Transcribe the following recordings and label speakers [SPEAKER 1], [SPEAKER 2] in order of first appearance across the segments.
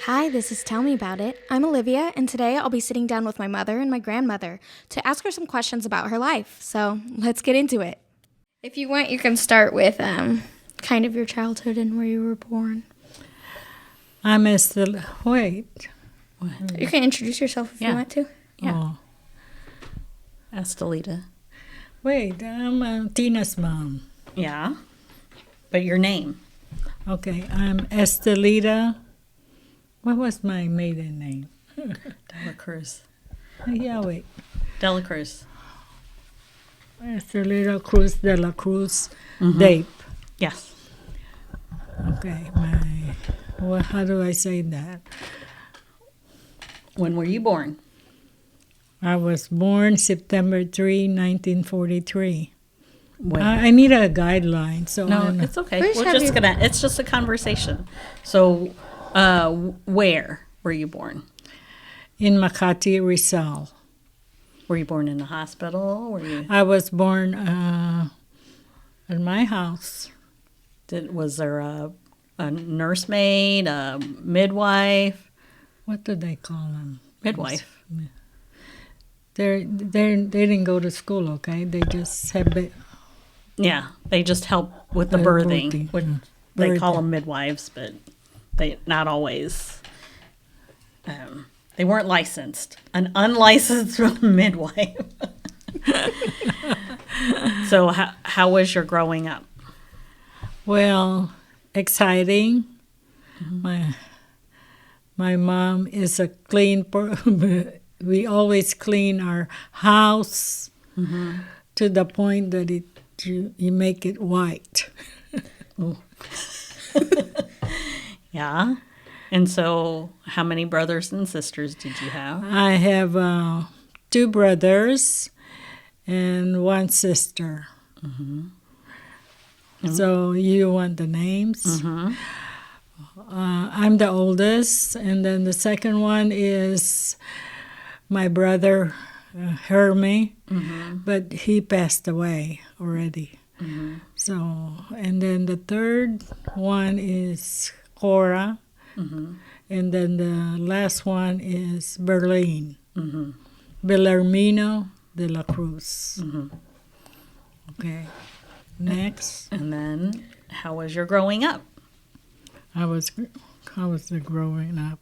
[SPEAKER 1] Hi, this is Tell Me About It. I'm Olivia, and today I'll be sitting down with my mother and my grandmother to ask her some questions about her life. So let's get into it. If you want, you can start with kind of your childhood and where you were born.
[SPEAKER 2] I'm Estelita. Wait.
[SPEAKER 1] You can introduce yourself if you want to.
[SPEAKER 3] Yeah.
[SPEAKER 2] Oh.
[SPEAKER 3] Estelita.
[SPEAKER 2] Wait, I'm Tina's mom.
[SPEAKER 3] Yeah. But your name?
[SPEAKER 2] Okay, I'm Estelita. What was my maiden name?
[SPEAKER 3] Dela Cruz.
[SPEAKER 2] Yeah, wait.
[SPEAKER 3] Dela Cruz.
[SPEAKER 2] Estelita Cruz de la Cruz Dape.
[SPEAKER 3] Yes.
[SPEAKER 2] Okay, how do I say that?
[SPEAKER 3] When were you born?
[SPEAKER 2] I was born September 3, 1943.
[SPEAKER 3] When?
[SPEAKER 2] I need a guideline, so
[SPEAKER 3] No,
[SPEAKER 2] I'm-
[SPEAKER 3] it's okay.
[SPEAKER 1] Where's
[SPEAKER 3] We're
[SPEAKER 1] have
[SPEAKER 3] just
[SPEAKER 1] you-
[SPEAKER 3] gonna. It's just a conversation. So, where were you born?
[SPEAKER 2] in Makati, Rizal.
[SPEAKER 3] Were you born in a hospital? Were you?
[SPEAKER 2] I was born at my house.
[SPEAKER 3] Was there a nursemaid, a midwife?
[SPEAKER 2] What do they call them?
[SPEAKER 3] Midwife.
[SPEAKER 2] They didn't go to school, okay? They just have
[SPEAKER 3] Yeah, they just help with the birthing. They call them midwives, but they not always. They weren't licensed. An unlicensed midwife. So how was your growing up?
[SPEAKER 2] well, exciting. My mom is a clean we always clean our house to the point that you make it white.
[SPEAKER 3] Yeah. And so how many brothers and sisters did you have?
[SPEAKER 2] I have 2 brothers and 1 sister. So you want the names? I'm the oldest, and then the second one is my brother Hermie, but he passed away already. So, and then the third one is Cora, and then the last one is Berlin, Bellarmino de la Cruz. Okay, next.
[SPEAKER 3] And then how was your growing up?
[SPEAKER 2] How was the growing up?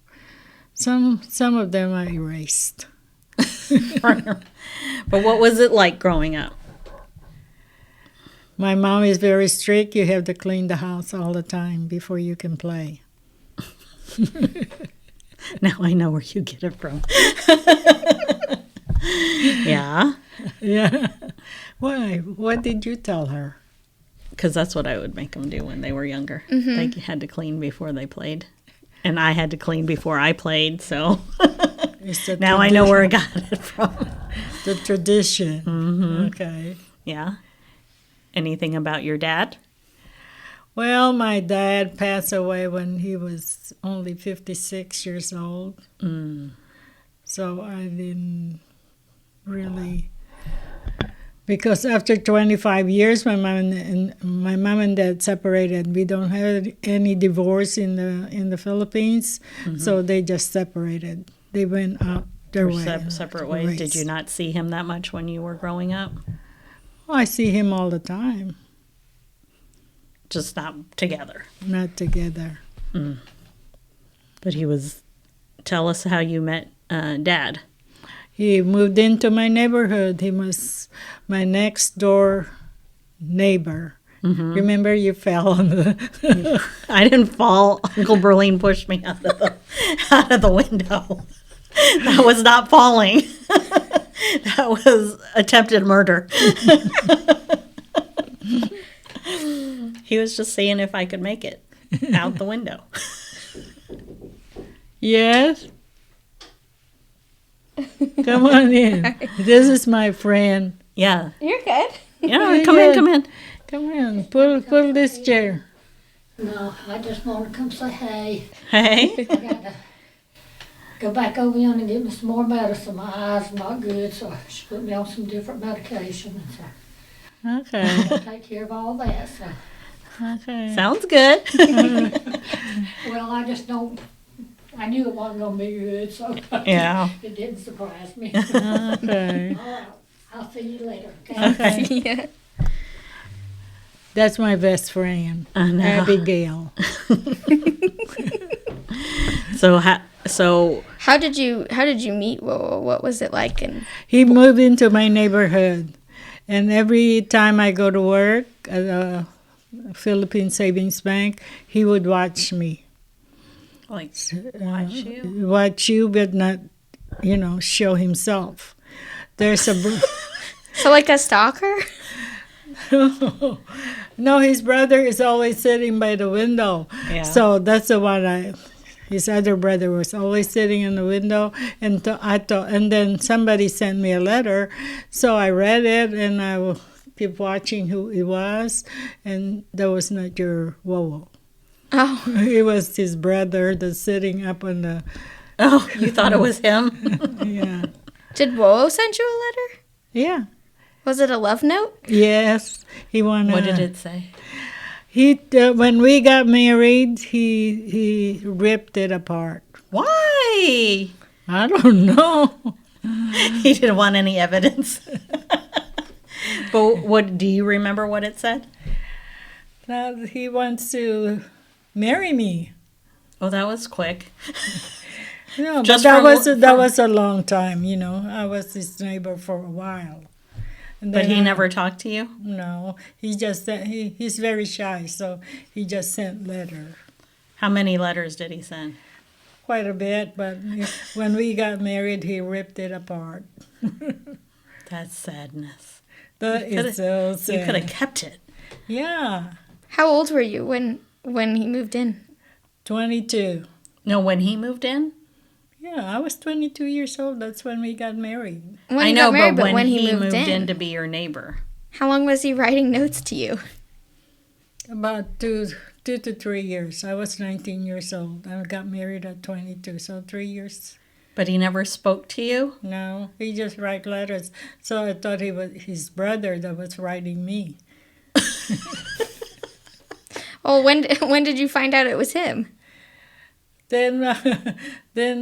[SPEAKER 2] Some of them I erased.
[SPEAKER 3] But what was it like growing up?
[SPEAKER 2] My mom is very strict. You have to clean the house all the time before you can play.
[SPEAKER 3] Now I know where you get it from. Yeah.
[SPEAKER 2] Yeah. Why? What did you tell her?
[SPEAKER 3] Because that's what I would make them do when they were younger. They had to clean before they played. And I had to clean before I played, so
[SPEAKER 2] It's the
[SPEAKER 3] now I know where I got it from.
[SPEAKER 2] the tradition. Okay.
[SPEAKER 3] Yeah. Anything about your dad?
[SPEAKER 2] Well, my dad passed away when he was only 56 years old. So I didn't really, because after 25 years, my mom and dad separated. We don't have any divorce in the Philippines, so they just separated. They went out their way.
[SPEAKER 3] Separate ways. Did you not see him that much when you were growing up?
[SPEAKER 2] Oh, I see him all the time,
[SPEAKER 3] Just not together.
[SPEAKER 2] not together.
[SPEAKER 3] But he was. Tell us how you met Dad.
[SPEAKER 2] He moved into my neighborhood. He was my next door neighbor. Remember, you fell on the.
[SPEAKER 3] I didn't fall. Uncle Berlin pushed me out of the window. That was not falling. That was attempted murder. He was just seeing if I could make it out the window.
[SPEAKER 2] Yes. Come on in. This is my friend.
[SPEAKER 3] Yeah.
[SPEAKER 1] You're good.
[SPEAKER 3] Yeah, come in.
[SPEAKER 2] Come in. Pull this chair.
[SPEAKER 4] No, I just want to come say hey.
[SPEAKER 3] Hey.
[SPEAKER 4] I got to go back over in and get me some more medicine. My eyes are not good, so she put me on some different medication. And so
[SPEAKER 2] Okay.
[SPEAKER 4] take care of all that. So,
[SPEAKER 2] Okay.
[SPEAKER 3] Sounds good.
[SPEAKER 4] well, I just don't I knew it wasn't going to be good, so
[SPEAKER 3] Yeah.
[SPEAKER 4] it didn't surprise me.
[SPEAKER 2] Okay.
[SPEAKER 4] All right, I'll see you later. Okay?
[SPEAKER 2] Okay.
[SPEAKER 1] Yeah.
[SPEAKER 2] That's my best friend,
[SPEAKER 3] I know.
[SPEAKER 2] Abigail.
[SPEAKER 3] So
[SPEAKER 1] How did you meet Wowo? What was it like? And
[SPEAKER 2] He moved into my neighborhood, and every time I go to work at a Philippine Savings Bank, he would watch me.
[SPEAKER 3] like watch you.
[SPEAKER 2] Watch you, but not, show himself. There's a.
[SPEAKER 1] so like a stalker?
[SPEAKER 2] No, his brother is always sitting by the window.
[SPEAKER 3] Yeah.
[SPEAKER 2] So that's the one his other brother was always sitting in the window, and I thought, and then somebody sent me a letter, so I read it, and I will keep watching who it was, and that was not your Wowo.
[SPEAKER 1] Oh.
[SPEAKER 2] It was his brother that's sitting up on the.
[SPEAKER 3] Oh, you thought it was him?
[SPEAKER 2] Yeah.
[SPEAKER 1] Did Wowo send you a letter?
[SPEAKER 2] Yeah.
[SPEAKER 1] Was it a love note?
[SPEAKER 2] Yes. He wanted.
[SPEAKER 3] What did it say?
[SPEAKER 2] He when we got married, he ripped it apart.
[SPEAKER 3] Why?
[SPEAKER 2] I don't know.
[SPEAKER 3] He didn't want any evidence. But what do you remember what it said?
[SPEAKER 2] That he wants to marry me.
[SPEAKER 3] Oh, that was quick.
[SPEAKER 2] No,
[SPEAKER 3] Just
[SPEAKER 2] but
[SPEAKER 3] from-
[SPEAKER 2] that was a long time. I was his neighbor for a while. And
[SPEAKER 3] But
[SPEAKER 2] then
[SPEAKER 3] he never talked to you?
[SPEAKER 2] No, he just he's very shy, so he just sent letter.
[SPEAKER 3] How many letters did he send?
[SPEAKER 2] Quite a bit, but when we got married, he ripped it apart.
[SPEAKER 3] That's sadness.
[SPEAKER 2] That is so sad.
[SPEAKER 3] You could have kept it.
[SPEAKER 2] Yeah,
[SPEAKER 1] How old were you when he moved in?
[SPEAKER 2] 22.
[SPEAKER 3] No, when he moved in?
[SPEAKER 2] Yeah, I was 22 years old. That's when we got married.
[SPEAKER 1] When
[SPEAKER 3] I
[SPEAKER 1] you
[SPEAKER 3] know,
[SPEAKER 1] got married,
[SPEAKER 3] but when he
[SPEAKER 1] moved
[SPEAKER 3] in to be your neighbor.
[SPEAKER 1] How long was he writing notes to you?
[SPEAKER 2] About 2 to 3 years. I was 19 years old. I got married at 22, so 3 years.
[SPEAKER 3] But he never spoke to you?
[SPEAKER 2] No, he just write letters. So I thought he was his brother that was writing me.
[SPEAKER 1] Well, when did you find out it was him?
[SPEAKER 2] Then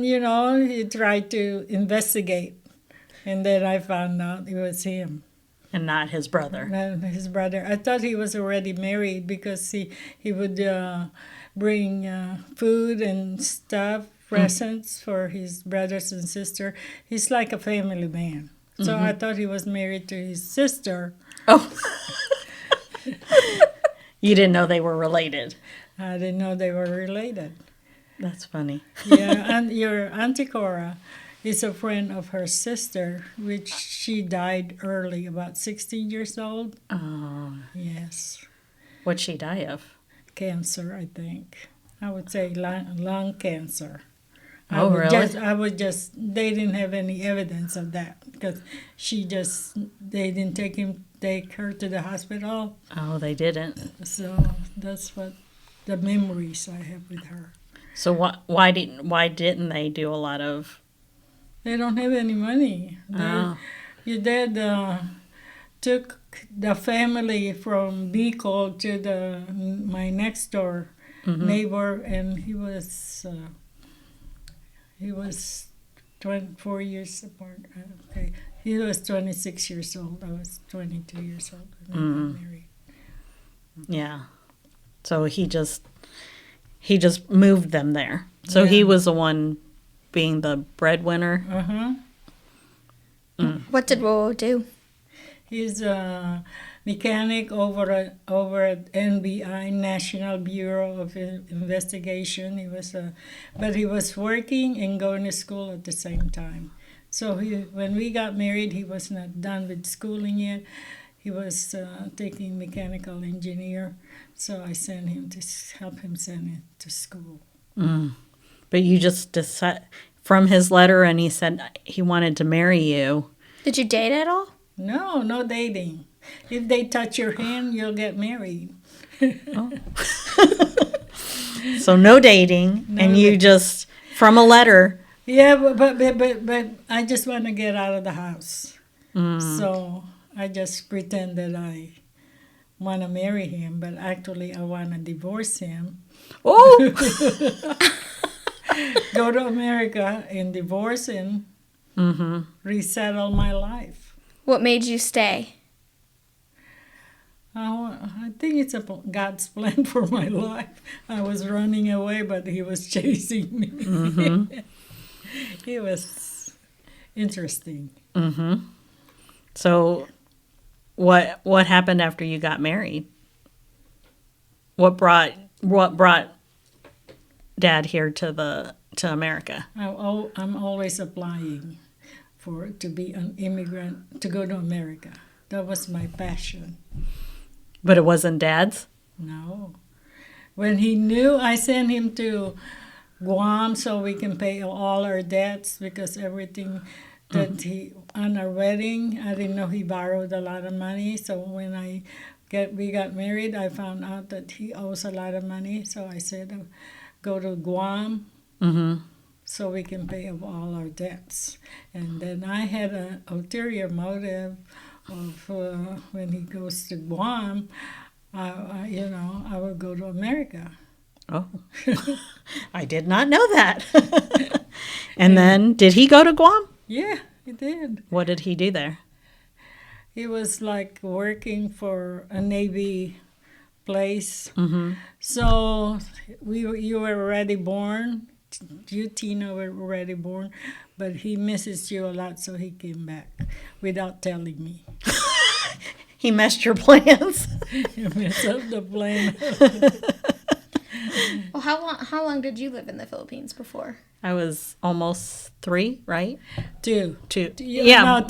[SPEAKER 2] he tried to investigate, and then I found out it was him.
[SPEAKER 3] And not his brother.
[SPEAKER 2] And his brother. I thought he was already married because he would bring food and stuff, presents for his brothers and sister. He's like a family man. So I thought he was married to his sister.
[SPEAKER 3] Oh. You didn't know they were related.
[SPEAKER 2] I didn't know they were related.
[SPEAKER 3] That's funny.
[SPEAKER 2] Yeah, and your Auntie Cora is a friend of her sister, which she died early, about 16 years old.
[SPEAKER 3] Oh.
[SPEAKER 2] Yes.
[SPEAKER 3] What'd she die of?
[SPEAKER 2] Cancer, I think. I would say lung cancer.
[SPEAKER 3] Oh, really?
[SPEAKER 2] They didn't have any evidence of that because they didn't take her to the hospital.
[SPEAKER 3] Oh, they didn't.
[SPEAKER 2] So that's what the memories I have with her.
[SPEAKER 3] So why didn't they do a lot of?
[SPEAKER 2] They don't have any money. Your dad took the family from Bicol to my next door neighbor, and he was 24 years apart. Okay, he was 26 years old. I was 22 years old when we got married.
[SPEAKER 3] Yeah. So he just moved them there. So he was the one being the breadwinner.
[SPEAKER 1] What did Wowo do?
[SPEAKER 2] He's a mechanic over at NBI, National Bureau of Investigation. But he was working and going to school at the same time. So when we got married, he was not done with schooling yet. He was taking mechanical engineer, so I sent him to help him send it to school.
[SPEAKER 3] But you just decided from his letter, and he said he wanted to marry you.
[SPEAKER 1] Did you date at all?
[SPEAKER 2] No dating. If they touch your hand, you'll get married.
[SPEAKER 3] So no dating, and you just from a letter.
[SPEAKER 2] Yeah, but I just want to get out of the house. So I just pretend that I want to marry him, but actually I want to divorce him.
[SPEAKER 3] Oh,
[SPEAKER 2] go to America and divorce and resettle my life.
[SPEAKER 1] What made you stay?
[SPEAKER 2] I think it's God's plan for my life. I was running away, but He was chasing me. It was interesting.
[SPEAKER 3] So, what happened after you got married? What brought Dad here to America?
[SPEAKER 2] I'm always applying to be an immigrant to go to America. That was my passion.
[SPEAKER 3] But it wasn't Dad's?
[SPEAKER 2] No. When he knew, I sent him to Guam so we can pay all our debts because everything that on our wedding, I didn't know he borrowed a lot of money. So when we got married, I found out that he owes a lot of money. So I said, go to Guam so we can pay all our debts. And then I had an ulterior motive of when he goes to Guam, I will go to America.
[SPEAKER 3] Oh, I did not know that. And then, did he go to Guam?
[SPEAKER 2] Yeah, he did.
[SPEAKER 3] What did he do there?
[SPEAKER 2] He was like working for a Navy place. So you were already born. You, Tina, were already born. But he misses you a lot, so he came back without telling me.
[SPEAKER 3] He messed your plans.
[SPEAKER 2] He messed up the plan.
[SPEAKER 1] Well, how long did you live in the Philippines before?
[SPEAKER 3] I was almost 3, right?
[SPEAKER 2] Two.
[SPEAKER 3] Yeah.
[SPEAKER 2] No,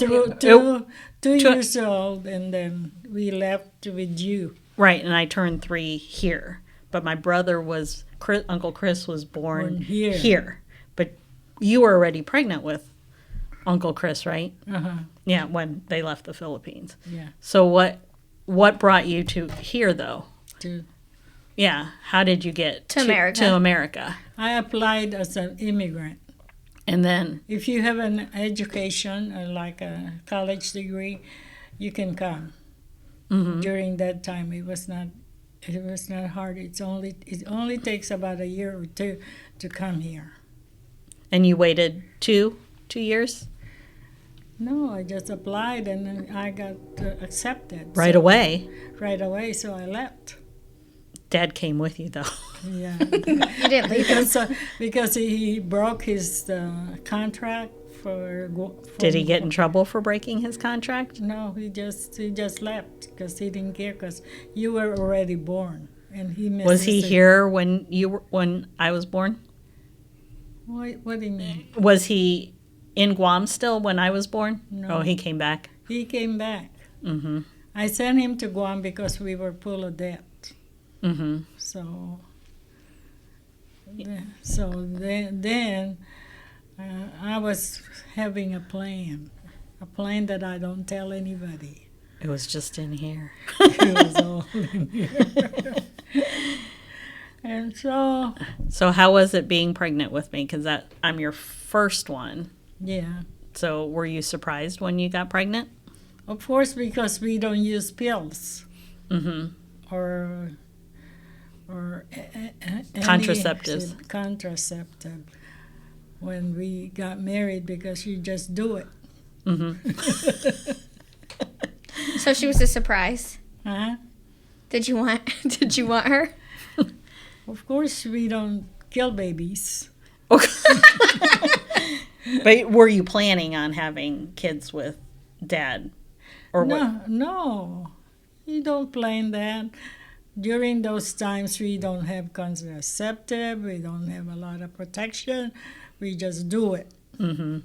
[SPEAKER 2] 2 years old, and then we left with you.
[SPEAKER 3] Right, and I turned 3 here. But my brother Uncle Chris was born here. But you were already pregnant with Uncle Chris, right? Yeah, when they left the Philippines.
[SPEAKER 2] Yeah.
[SPEAKER 3] So what brought you to here, though?
[SPEAKER 2] To
[SPEAKER 3] Yeah, how did you get
[SPEAKER 1] To America.
[SPEAKER 3] To America?
[SPEAKER 2] I applied as an immigrant.
[SPEAKER 3] And then,
[SPEAKER 2] If you have an education, like a college degree, you can come. During that time, it was not hard. It only takes about a year or 2 to come here.
[SPEAKER 3] and you waited 2 years?
[SPEAKER 2] No, I just applied and then I got accepted.
[SPEAKER 3] Right away?
[SPEAKER 2] Right away, so I left.
[SPEAKER 3] Dad came with you, though.
[SPEAKER 2] Yeah.
[SPEAKER 1] You didn't leave him.
[SPEAKER 2] because he broke his contract for.
[SPEAKER 3] Did he get in trouble for breaking his contract?
[SPEAKER 2] No, he just left because he didn't care because you were already born and he missed.
[SPEAKER 3] Was he here when I was born?
[SPEAKER 2] What do you mean?
[SPEAKER 3] Was he in Guam still when I was born?
[SPEAKER 2] No.
[SPEAKER 3] Oh, he came back.
[SPEAKER 2] He came back.
[SPEAKER 3] Mm-hmm.
[SPEAKER 2] I sent him to Guam because we were full of debt.
[SPEAKER 3] Mm-hmm.
[SPEAKER 2] So then I was having a plan that I don't tell anybody.
[SPEAKER 3] It was just in here.
[SPEAKER 2] It was all in here. And so,
[SPEAKER 3] So how was it being pregnant with me? Because I'm your first one.
[SPEAKER 2] yeah.
[SPEAKER 3] So were you surprised when you got pregnant?
[SPEAKER 2] Of course, because we don't use pills
[SPEAKER 3] Mm-hmm.
[SPEAKER 2] or
[SPEAKER 3] Contraceptives.
[SPEAKER 2] Contraceptive when we got married because you just do it.
[SPEAKER 3] Mm-hmm.
[SPEAKER 1] So she was a surprise.
[SPEAKER 2] Huh?
[SPEAKER 1] Did you want her?
[SPEAKER 2] Of course, we don't kill babies.
[SPEAKER 3] But were you planning on having kids with Dad? Or what?
[SPEAKER 2] No, you don't plan that. During those times, we don't have contraceptive. We don't have a lot of protection. We just do it.
[SPEAKER 3] Mm-hmm.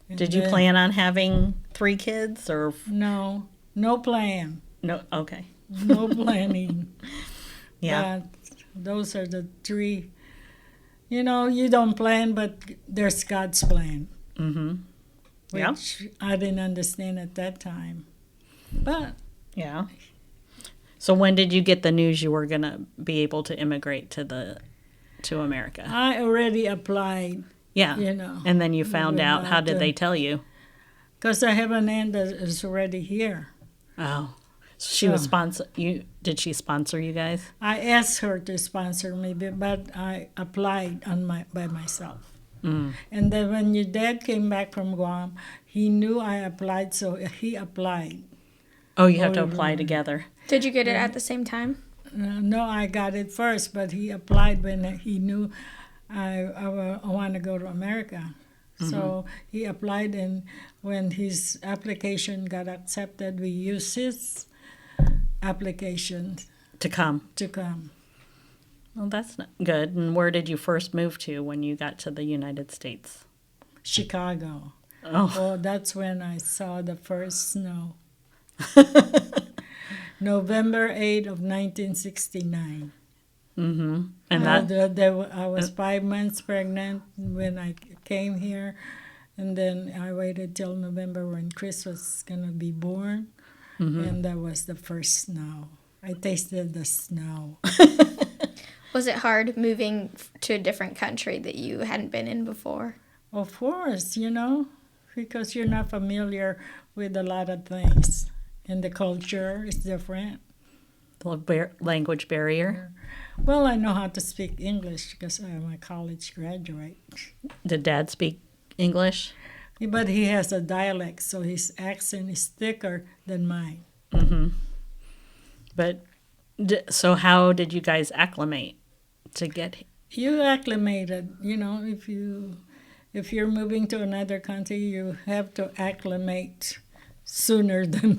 [SPEAKER 2] And
[SPEAKER 3] Did you
[SPEAKER 2] then-
[SPEAKER 3] plan on having 3 kids or
[SPEAKER 2] No plan.
[SPEAKER 3] no? Okay.
[SPEAKER 2] No planning.
[SPEAKER 3] Yeah.
[SPEAKER 2] But those are the 3. You don't plan, but there's God's plan,
[SPEAKER 3] Mm-hmm. Yeah.
[SPEAKER 2] which I didn't understand at that time. But
[SPEAKER 3] Yeah. So when did you get the news you were gonna be able to immigrate to America?
[SPEAKER 2] I already applied,
[SPEAKER 3] Yeah. And then you found out. How did they tell you?
[SPEAKER 2] because I have an aunt that is already here.
[SPEAKER 3] Oh. She was sponsor you. Did she sponsor you guys?
[SPEAKER 2] I asked her to sponsor me, but I applied by myself. And then when your dad came back from Guam, he knew I applied, so he applied.
[SPEAKER 3] Oh, you have to apply together.
[SPEAKER 1] Did you get it at the same time?
[SPEAKER 2] No, I got it first, but he applied when he knew I want to go to America. So he applied, and when his application got accepted, we used his application
[SPEAKER 3] To come.
[SPEAKER 2] to come.
[SPEAKER 3] Well, that's not good. And where did you first move to when you got to the United States?
[SPEAKER 2] Chicago.
[SPEAKER 3] Oh,
[SPEAKER 2] Oh, that's when I saw the first snow. November 8 of 1969.
[SPEAKER 3] mm-hmm. And that
[SPEAKER 2] I was 5 months pregnant when I came here, and then I waited till November when Chris was going to be born, and that was the first snow. I tasted the snow.
[SPEAKER 1] Was it hard moving to a different country that you hadn't been in before?
[SPEAKER 2] Of course, because you're not familiar with a lot of things, and the culture is different.
[SPEAKER 3] the language barrier.
[SPEAKER 2] Well, I know how to speak English because I'm a college graduate.
[SPEAKER 3] Did Dad speak English?
[SPEAKER 2] But he has a dialect, so his accent is thicker than mine.
[SPEAKER 3] Mm-hmm. But so how did you guys acclimate to get?
[SPEAKER 2] You acclimated, if you're moving to another country, you have to acclimate sooner than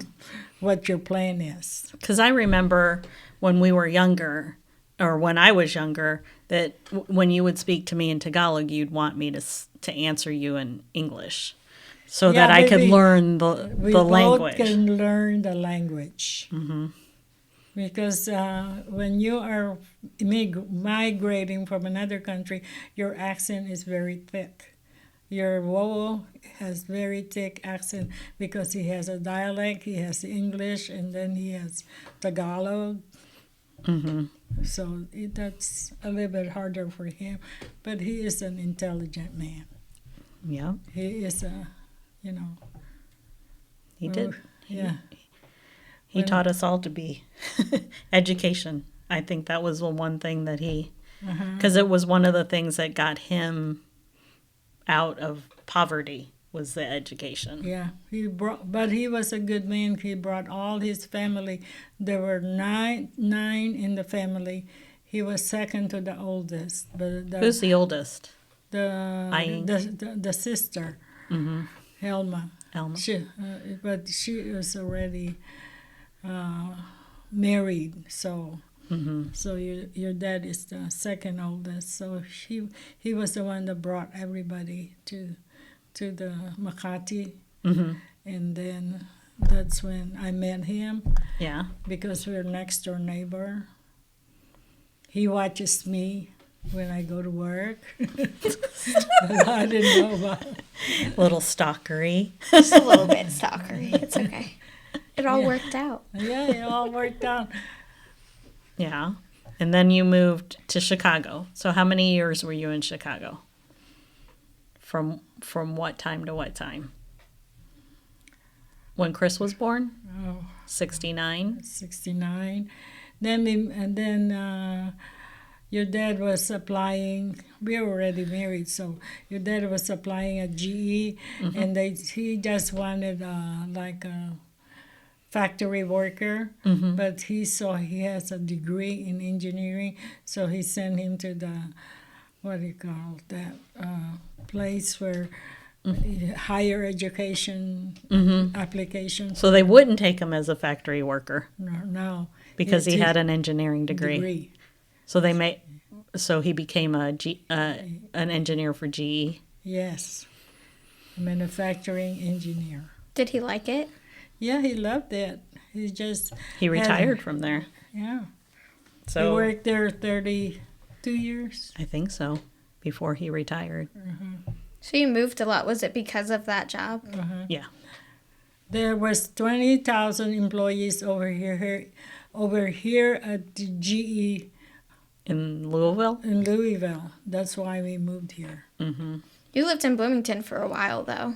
[SPEAKER 2] what your plan is.
[SPEAKER 3] Because I remember when we were younger, or when I was younger, that when you would speak to me in Tagalog, you'd want me to answer you in English, so that I could learn the language.
[SPEAKER 2] We both can learn the language.
[SPEAKER 3] Mm-hmm.
[SPEAKER 2] Because when you are migrating from another country, your accent is very thick. Your Wowo has very thick accent because he has a dialect, he has English, and then he has Tagalog.
[SPEAKER 3] Mm-hmm.
[SPEAKER 2] So that's a little bit harder for him. But he is an intelligent man.
[SPEAKER 3] Yeah.
[SPEAKER 2] He is
[SPEAKER 3] He did.
[SPEAKER 2] Yeah.
[SPEAKER 3] He taught us all to be education. I think that was the one thing that because it was one of the things that got him out of poverty was the education.
[SPEAKER 2] Yeah, but he was a good man. He brought all his family. There were nine in the family. He was second to the oldest. But
[SPEAKER 3] Who's the oldest?
[SPEAKER 2] The sister,
[SPEAKER 3] Mm-hmm.
[SPEAKER 2] Helma.
[SPEAKER 3] Elma.
[SPEAKER 2] But she was already married. So your dad is the second oldest. So he was the one that brought everybody to the Makati, and then that's when I met him.
[SPEAKER 3] Yeah.
[SPEAKER 2] Because we're next door neighbor. He watches me when I go to work. That I didn't know about.
[SPEAKER 3] Little stalkery.
[SPEAKER 1] Just a little bit stalkery. It's okay. It all worked out.
[SPEAKER 2] Yeah, it all worked out.
[SPEAKER 3] Yeah. And then you moved to Chicago. So how many years were you in Chicago? From what time to what time? When Chris was born? 69?
[SPEAKER 2] 69. Then your dad was applying. We were already married, so your dad was applying at GE, and he just wanted like a factory worker, but he saw he has a degree in engineering, so he sent him to the place where higher education applications.
[SPEAKER 3] So they wouldn't take him as a factory worker
[SPEAKER 2] No.
[SPEAKER 3] because he had an engineering degree. So he became an engineer for GE.
[SPEAKER 2] Yes, a manufacturing engineer.
[SPEAKER 1] Did he like it?
[SPEAKER 2] Yeah, he loved it.
[SPEAKER 3] He retired from there.
[SPEAKER 2] Yeah.
[SPEAKER 3] So
[SPEAKER 2] He worked there 32 years.
[SPEAKER 3] I think so, before he retired.
[SPEAKER 1] So you moved a lot. Was it because of that job?
[SPEAKER 3] Yeah.
[SPEAKER 2] There was 20,000 employees over here at the GE
[SPEAKER 3] In Louisville?
[SPEAKER 2] in Louisville. That's why we moved here.
[SPEAKER 3] Mm-hmm.
[SPEAKER 1] You lived in Bloomington for a while, though.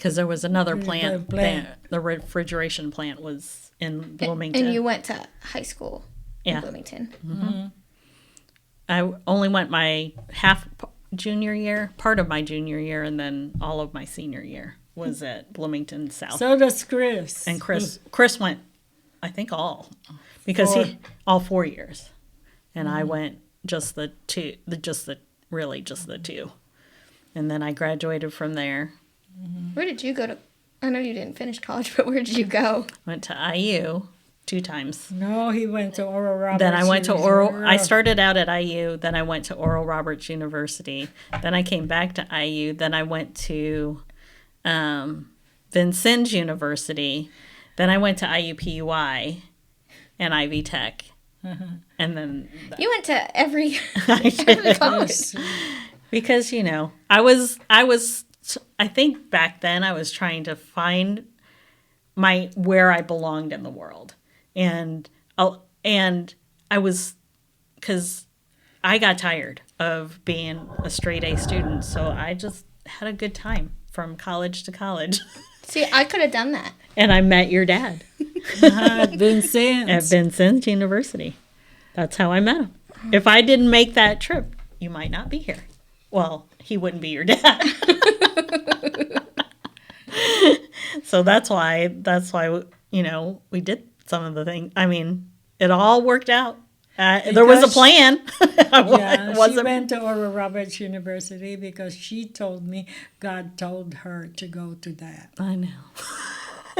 [SPEAKER 3] because there was another
[SPEAKER 2] The
[SPEAKER 3] plant.
[SPEAKER 2] plant.
[SPEAKER 3] The refrigeration plant was in Bloomington.
[SPEAKER 1] And you went to high school
[SPEAKER 3] Yeah.
[SPEAKER 1] in Bloomington.
[SPEAKER 3] I only went my junior year, part of my junior year, and then all of my senior year was at Bloomington South.
[SPEAKER 2] So does Chris.
[SPEAKER 3] And Chris went, I think all, because
[SPEAKER 2] Four.
[SPEAKER 3] he all 4 years, and I went just the two, just the two, and then I graduated from there.
[SPEAKER 1] Where did you go to? I know you didn't finish college, but where did you go?
[SPEAKER 3] Went to IU 2 times.
[SPEAKER 2] No, he went to Oral Roberts.
[SPEAKER 3] Then I went to Oral. I
[SPEAKER 2] University.
[SPEAKER 3] started out at IU. Then I went to Oral Roberts University. Then I came back to IU. Then I went to Vincennes University. Then I went to
[SPEAKER 1] Uh-huh.
[SPEAKER 3] IUPUI and Ivy Tech. And then
[SPEAKER 1] You went to every
[SPEAKER 3] I did.
[SPEAKER 1] college.
[SPEAKER 3] Because I think back then I was trying to find where I belonged in the world, and I was, because I got tired of being a straight A student, so I just had a good time from college to college.
[SPEAKER 1] See, I could have done that.
[SPEAKER 3] And I met your dad
[SPEAKER 2] At Vincennes.
[SPEAKER 3] at Vincennes University. That's how I met him. If I didn't make that trip, you might not be here. Well, he wouldn't be your dad. So that's why we did some of the things. I mean, it all worked out. There was a plan.
[SPEAKER 2] Yeah,
[SPEAKER 3] Was
[SPEAKER 2] she
[SPEAKER 3] it-
[SPEAKER 2] went to Oral Roberts University because she told me God told her to go to that.
[SPEAKER 3] I know.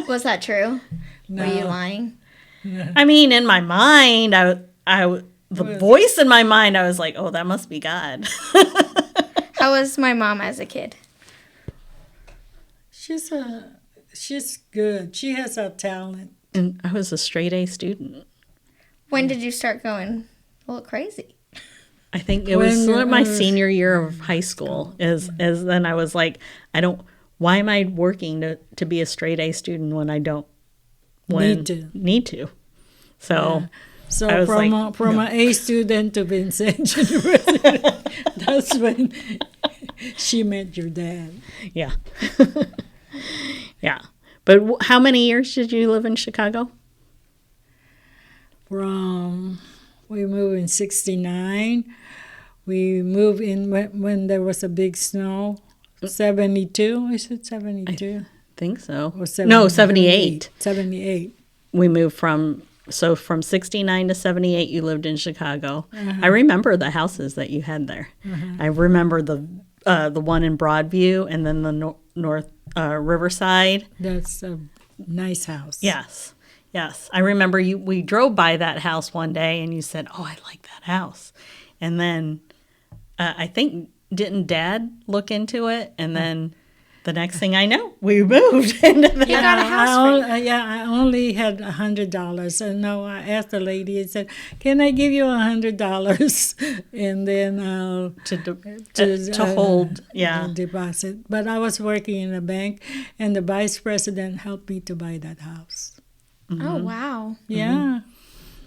[SPEAKER 1] Was that true?
[SPEAKER 2] No.
[SPEAKER 1] Were you lying?
[SPEAKER 3] I mean, in my mind, the voice in my mind, I was like, oh, that must be God.
[SPEAKER 1] How was my mom as a kid?
[SPEAKER 2] She's good. She has a talent.
[SPEAKER 3] And I was a straight A student.
[SPEAKER 1] When did you start going a little crazy?
[SPEAKER 3] I think it was
[SPEAKER 2] When,
[SPEAKER 3] my senior year of high school. Is then I was like, why am I working to be a straight A student when I don't need to? So
[SPEAKER 2] So
[SPEAKER 3] I was
[SPEAKER 2] from
[SPEAKER 3] like,
[SPEAKER 2] an A student to Vincennes University, that's when she met your dad.
[SPEAKER 3] yeah, yeah. But how many years did you live in Chicago?
[SPEAKER 2] We moved in '69. We moved in when there was a big snow. 72, is it 72?
[SPEAKER 3] Think so.
[SPEAKER 2] Or
[SPEAKER 3] 78.
[SPEAKER 2] 78.
[SPEAKER 3] We moved from 69 to 78. You lived in Chicago. I remember the houses that you had there. I remember the one in Broadview and then the North Riverside.
[SPEAKER 2] That's a nice house.
[SPEAKER 3] Yes. I remember we drove by that house one day and you said, oh, I like that house. And then I think, didn't Dad look into it? And then the next thing I know, we moved into that.
[SPEAKER 1] You got a house for you.
[SPEAKER 2] I only had $100. And no, I asked the lady and said, can I give you $100? And then I'll
[SPEAKER 3] to hold, yeah.
[SPEAKER 2] deposit. But I was working in a bank, and the vice president helped me to buy that house.
[SPEAKER 1] Oh, wow.
[SPEAKER 2] Yeah.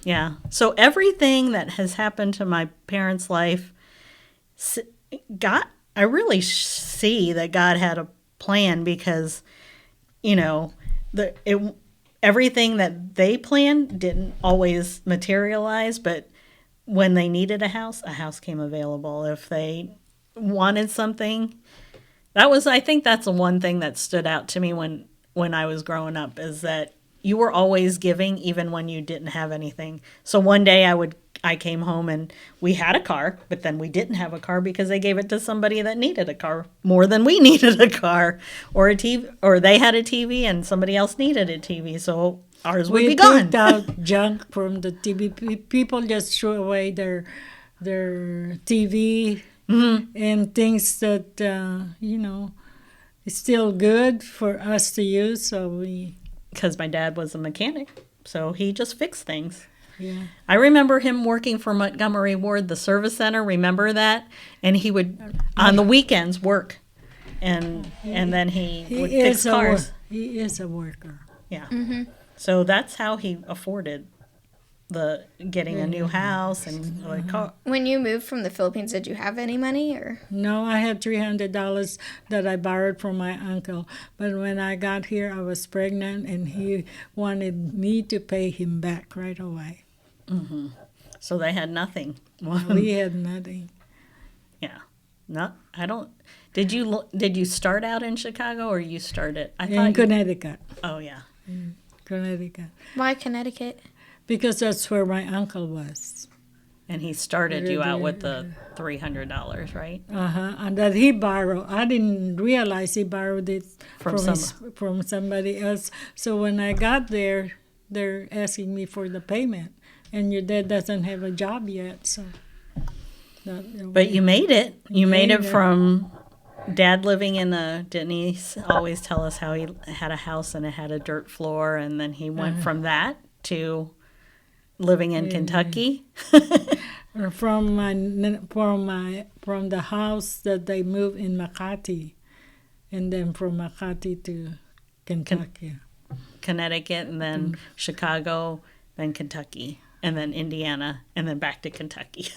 [SPEAKER 3] Yeah. So everything that has happened to my parents' life, I really see that God had a plan, because, everything that they planned didn't always materialize, but when they needed a house came available. If they wanted something, I think that's the one thing that stood out to me when I was growing up, is that you were always giving even when you didn't have anything. So one day I came home and we had a car, but then we didn't have a car because they gave it to somebody that needed a car more than we needed a car, or a TV, or they had a TV and somebody else needed a TV. So ours would be gone.
[SPEAKER 2] We picked out junk from the TV. People just threw away their TV and things that, is still good for us to use. So
[SPEAKER 3] because my dad was a mechanic, so he just fixed things.
[SPEAKER 2] Yeah.
[SPEAKER 3] I remember him working for Montgomery Ward, the service center. Remember that? And he would, on the weekends, work. And then he would fix cars.
[SPEAKER 2] He is a worker.
[SPEAKER 3] Yeah. So that's how he afforded the getting a new house and like car.
[SPEAKER 1] When you moved from the Philippines, did you have any money or?
[SPEAKER 2] No, I had $300 that I borrowed from my uncle. But when I got here, I was pregnant, and he wanted me to pay him back right away.
[SPEAKER 3] So they had nothing.
[SPEAKER 2] We had nothing.
[SPEAKER 3] Yeah. No, I don't. Did you start out in Chicago or you started?
[SPEAKER 2] In Connecticut.
[SPEAKER 3] Oh yeah.
[SPEAKER 2] Connecticut.
[SPEAKER 1] Why Connecticut?
[SPEAKER 2] Because that's where my uncle was.
[SPEAKER 3] And he started you out with the $300, right?
[SPEAKER 2] And that he borrowed. I didn't realize he borrowed it
[SPEAKER 3] From
[SPEAKER 2] from somebody else. So when I got there, they're asking me for the payment. And your dad doesn't have a job yet, so.
[SPEAKER 3] But you made it. You made it from Dad living in didn't he always tell us how he had a house and it had a dirt floor, and then he went from that to living in Kentucky?
[SPEAKER 2] From the house that they moved in Makati, and then from Makati to Kentucky.
[SPEAKER 3] Connecticut, and then Chicago, then Kentucky, and then Indiana, and then back to Kentucky.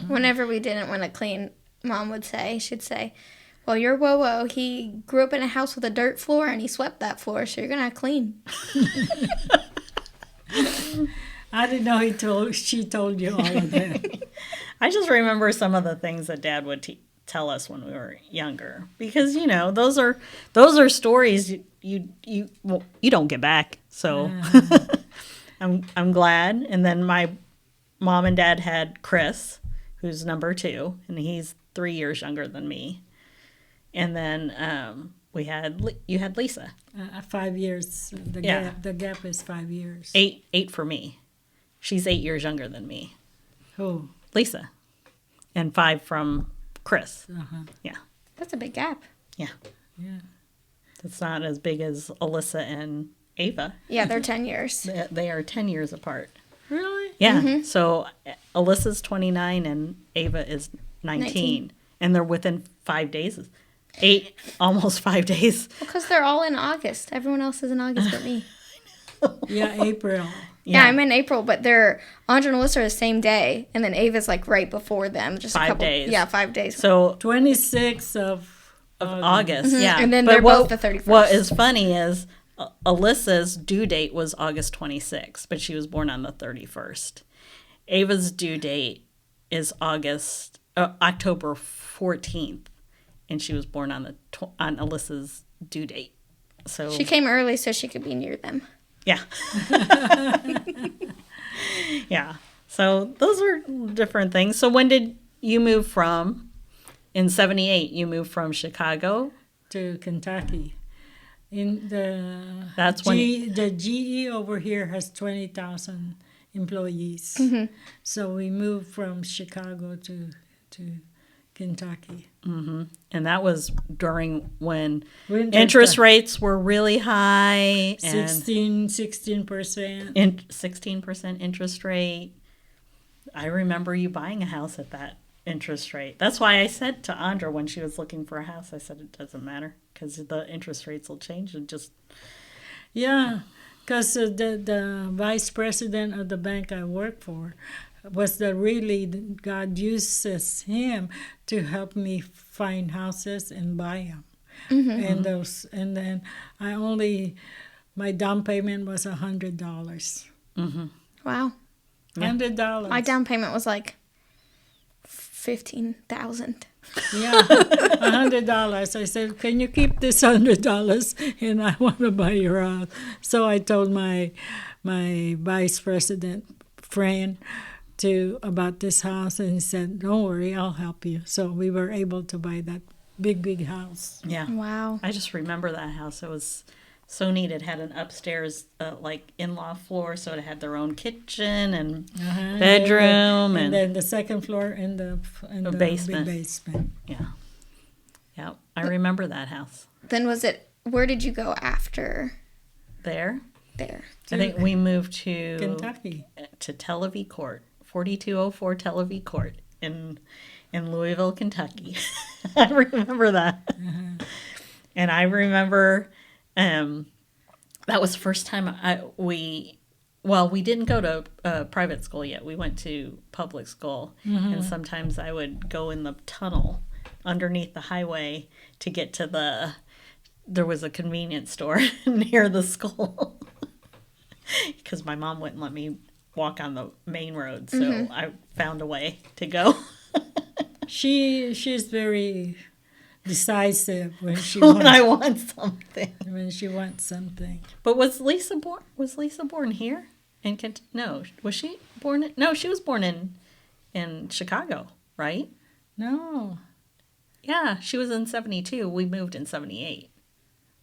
[SPEAKER 1] Whenever we didn't want to clean, Mom would say, she'd say, well, your Wowo, he grew up in a house with a dirt floor and he swept that floor, so you're going to have to clean.
[SPEAKER 2] I didn't know she told you all of that.
[SPEAKER 3] I just remember some of the things that Dad would tell us when we were younger, because those are stories you don't get back. So I'm glad. And then my mom and dad had Chris, who's number 2, and he's 3 years younger than me. And then you had Lisa.
[SPEAKER 2] 5 years. The gap is 5 years.
[SPEAKER 3] Eight for me. She's 8 years younger than me.
[SPEAKER 2] Who?
[SPEAKER 3] Lisa. And 5 from Chris. Yeah.
[SPEAKER 1] That's a big gap.
[SPEAKER 3] Yeah.
[SPEAKER 2] Yeah.
[SPEAKER 3] It's not as big as Alyssa and Ava.
[SPEAKER 1] Yeah, they're 10 years.
[SPEAKER 3] They are 10 years apart.
[SPEAKER 2] Really?
[SPEAKER 3] Yeah. So Alyssa's 29 and Ava is 19. And they're within 5 days. Almost 5 days.
[SPEAKER 1] Because they're all in August. Everyone else is in August but me.
[SPEAKER 2] Yeah, April.
[SPEAKER 1] Yeah, I'm in April, but Andra and Alyssa are the same day, and then Ava's like right before them. Just
[SPEAKER 3] 5 days.
[SPEAKER 1] Yeah, 5 days.
[SPEAKER 3] So
[SPEAKER 2] 26th of
[SPEAKER 3] August. Yeah.
[SPEAKER 1] And then they're both the 31st.
[SPEAKER 3] What is funny is Alyssa's due date was August 26th, but she was born on the 31st. Ava's due date is October 14th, and she was born on Alyssa's due date. So
[SPEAKER 1] she came early so she could be near them.
[SPEAKER 3] Yeah. Yeah. So those are different things. So when did you move from, in 78, you moved from Chicago
[SPEAKER 2] to Kentucky.
[SPEAKER 3] That's when
[SPEAKER 2] the GE over here has 20,000 employees. So we moved from Chicago to Kentucky.
[SPEAKER 3] And that was during when
[SPEAKER 2] Winter
[SPEAKER 3] interest
[SPEAKER 2] time.
[SPEAKER 3] rates were really high.
[SPEAKER 2] 16%.
[SPEAKER 3] 16% interest rate. I remember you buying a house at that interest rate. That's why I said to Andra when she was looking for a house, I said it doesn't matter because the interest rates will change and just...
[SPEAKER 2] Yeah, because the vice president of the bank I work for was God uses him to help me find houses and buy them. And then my down payment was $100.
[SPEAKER 1] Wow.
[SPEAKER 2] $100.
[SPEAKER 1] My down payment was like $15,000.
[SPEAKER 2] Yeah, $100. I said, can you keep this $100? And I want to buy your house. So I told my vice president friend about this house, and he said, don't worry, I'll help you. So we were able to buy that big house.
[SPEAKER 3] Yeah.
[SPEAKER 1] Wow.
[SPEAKER 3] I just remember that house. It was so neat. It had an upstairs in-law floor, so it had their own kitchen and bedroom,
[SPEAKER 2] and then the second floor in the
[SPEAKER 3] basement.
[SPEAKER 2] Big basement.
[SPEAKER 3] Yeah. I remember that house.
[SPEAKER 1] Then where did you go after
[SPEAKER 3] There.
[SPEAKER 1] there?
[SPEAKER 3] I think we moved to
[SPEAKER 2] Kentucky.
[SPEAKER 3] To Tel Aviv Court, 4204 Tel Aviv Court in Louisville, Kentucky. I remember that. And I remember that was the first time we well, we didn't go to private school yet. We went to public school. And sometimes I would go in the tunnel underneath the highway to get to there was a convenience store near the school. Because my mom wouldn't let me walk on the main road. So I found a way to go.
[SPEAKER 2] She's very decisive when she
[SPEAKER 3] When I want something.
[SPEAKER 2] when she wants something.
[SPEAKER 3] But was Lisa born here? No, was she born no, she was born in Chicago, right?
[SPEAKER 2] No.
[SPEAKER 3] Yeah, she was in 72. We moved in 78.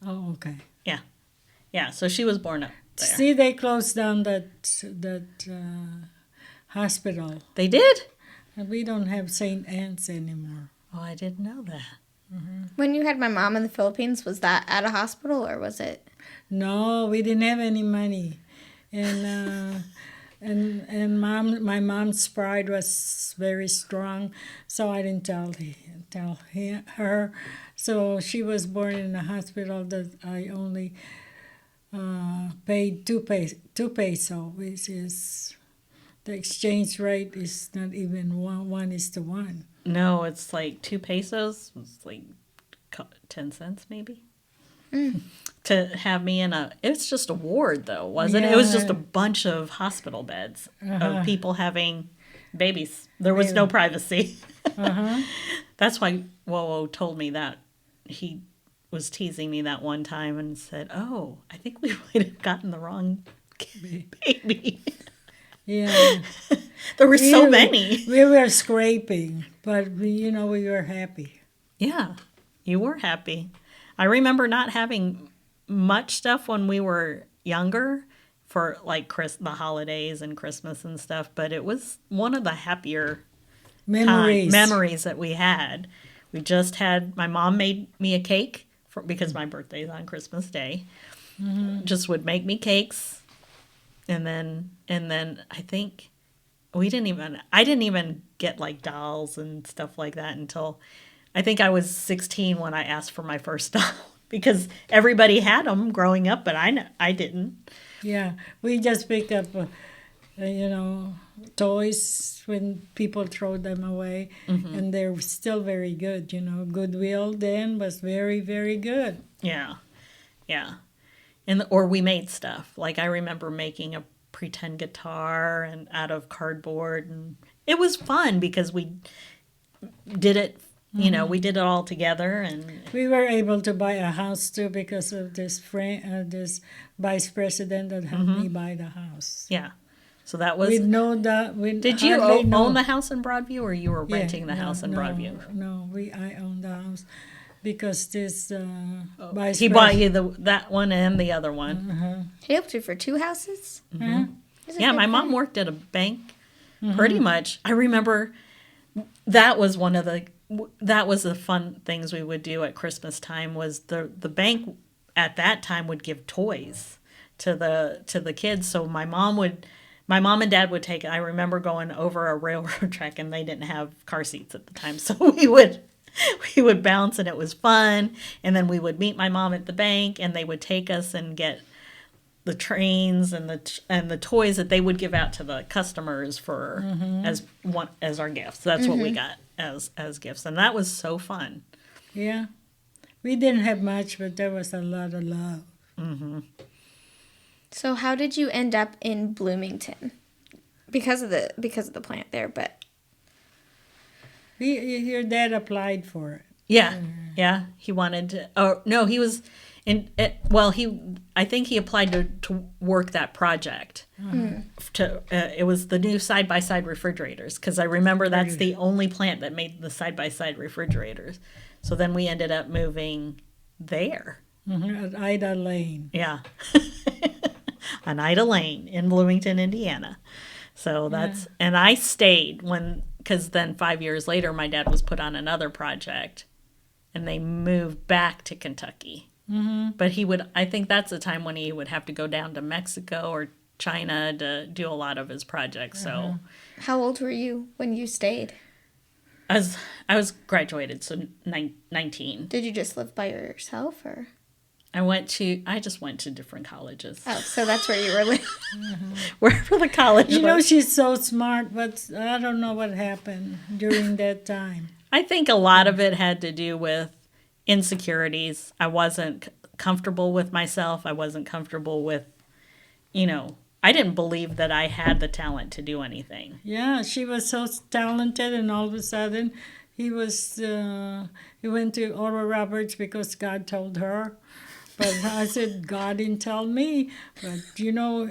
[SPEAKER 2] Oh, okay.
[SPEAKER 3] Yeah. Yeah, so she was born up there.
[SPEAKER 2] See, they closed down that hospital.
[SPEAKER 3] They did?
[SPEAKER 2] And we don't have St. Anne's anymore.
[SPEAKER 3] Oh, I didn't know that.
[SPEAKER 1] When you had my mom in the Philippines, was that at a hospital or was it?
[SPEAKER 2] No, we didn't have any money, and my mom's pride was very strong, so I didn't tell her. So she was born in a hospital that I only paid two peso, which is the exchange rate is not even 1:1.
[SPEAKER 3] No, it's like 2 pesos. It's like 10 cents maybe. To have me it's just a ward though, wasn't it? It was just a bunch of hospital beds of people having babies. There was no privacy. That's why Wowo told me that. He was teasing me that one time and said, "Oh, I think we might have gotten the wrong baby."
[SPEAKER 2] Yeah.
[SPEAKER 3] There were so many.
[SPEAKER 2] We were scraping, but we were happy.
[SPEAKER 3] Yeah, you were happy. I remember not having much stuff when we were younger for like the holidays and Christmas and stuff, but it was one of the happier memories that we had. We just had, my mom made me a cake because my birthday's on Christmas Day. Just would make me cakes. And then I think I didn't even get like dolls and stuff like that until I think I was 16 when I asked for my first doll because everybody had them growing up, but I didn't.
[SPEAKER 2] Yeah, we just picked up, toys when people throw them away, and they're still very good. Goodwill then was very, very good.
[SPEAKER 3] Yeah, yeah. Or we made stuff. Like I remember making a pretend guitar and out of cardboard, and it was fun because we did it. We did it all together, and
[SPEAKER 2] we were able to buy a house too because of this this vice president that helped me buy the house.
[SPEAKER 3] Yeah, so that was.
[SPEAKER 2] Did
[SPEAKER 3] you own the house in Broadview, or you were renting the house in Broadview?
[SPEAKER 2] No, I owned the house. Because this vice
[SPEAKER 3] he bought you that one and the other one.
[SPEAKER 1] He helped you for 2 houses?
[SPEAKER 3] Yeah, my mom worked at a bank pretty much. I remember that was the fun things we would do at Christmas time was the bank at that time would give toys to the kids. So my mom and dad would take it. I remember going over a railroad track and they didn't have car seats at the time. So we would bounce and it was fun. And then we would meet my mom at the bank and they would take us and get the trains and the toys that they would give out to the customers for as our gifts. That's what we got as gifts. And that was so fun.
[SPEAKER 2] Yeah. We didn't have much, but there was a lot of love.
[SPEAKER 1] So how did you end up in Bloomington? Because of the plant there, but
[SPEAKER 2] your dad applied for it.
[SPEAKER 3] Yeah. He wanted to. Oh no, he was I think he applied to work that project. It was the new side-by-side refrigerators because I remember that's the only plant that made the side-by-side refrigerators. So then we ended up moving there.
[SPEAKER 2] At Ida Lane.
[SPEAKER 3] Yeah, on Ida Lane in Bloomington, Indiana. So and I stayed because then 5 years later my dad was put on another project, and they moved back to Kentucky. But I think that's the time when he would have to go down to Mexico or China to do a lot of his projects. So,
[SPEAKER 1] how old were you when you stayed?
[SPEAKER 3] I was graduated, so 19.
[SPEAKER 1] Did you just live by yourself, or?
[SPEAKER 3] I just went to different colleges.
[SPEAKER 1] Oh, so that's where you were living.
[SPEAKER 3] Wherever the college
[SPEAKER 2] You know,
[SPEAKER 3] was.
[SPEAKER 2] she's so smart, but I don't know what happened during that time.
[SPEAKER 3] I think a lot of it had to do with insecurities. I wasn't comfortable with myself. I wasn't comfortable with, I didn't believe that I had the talent to do anything.
[SPEAKER 2] Yeah, she was so talented, and all of a sudden, he went to Oral Roberts because God told her. But I said, God didn't tell me. But,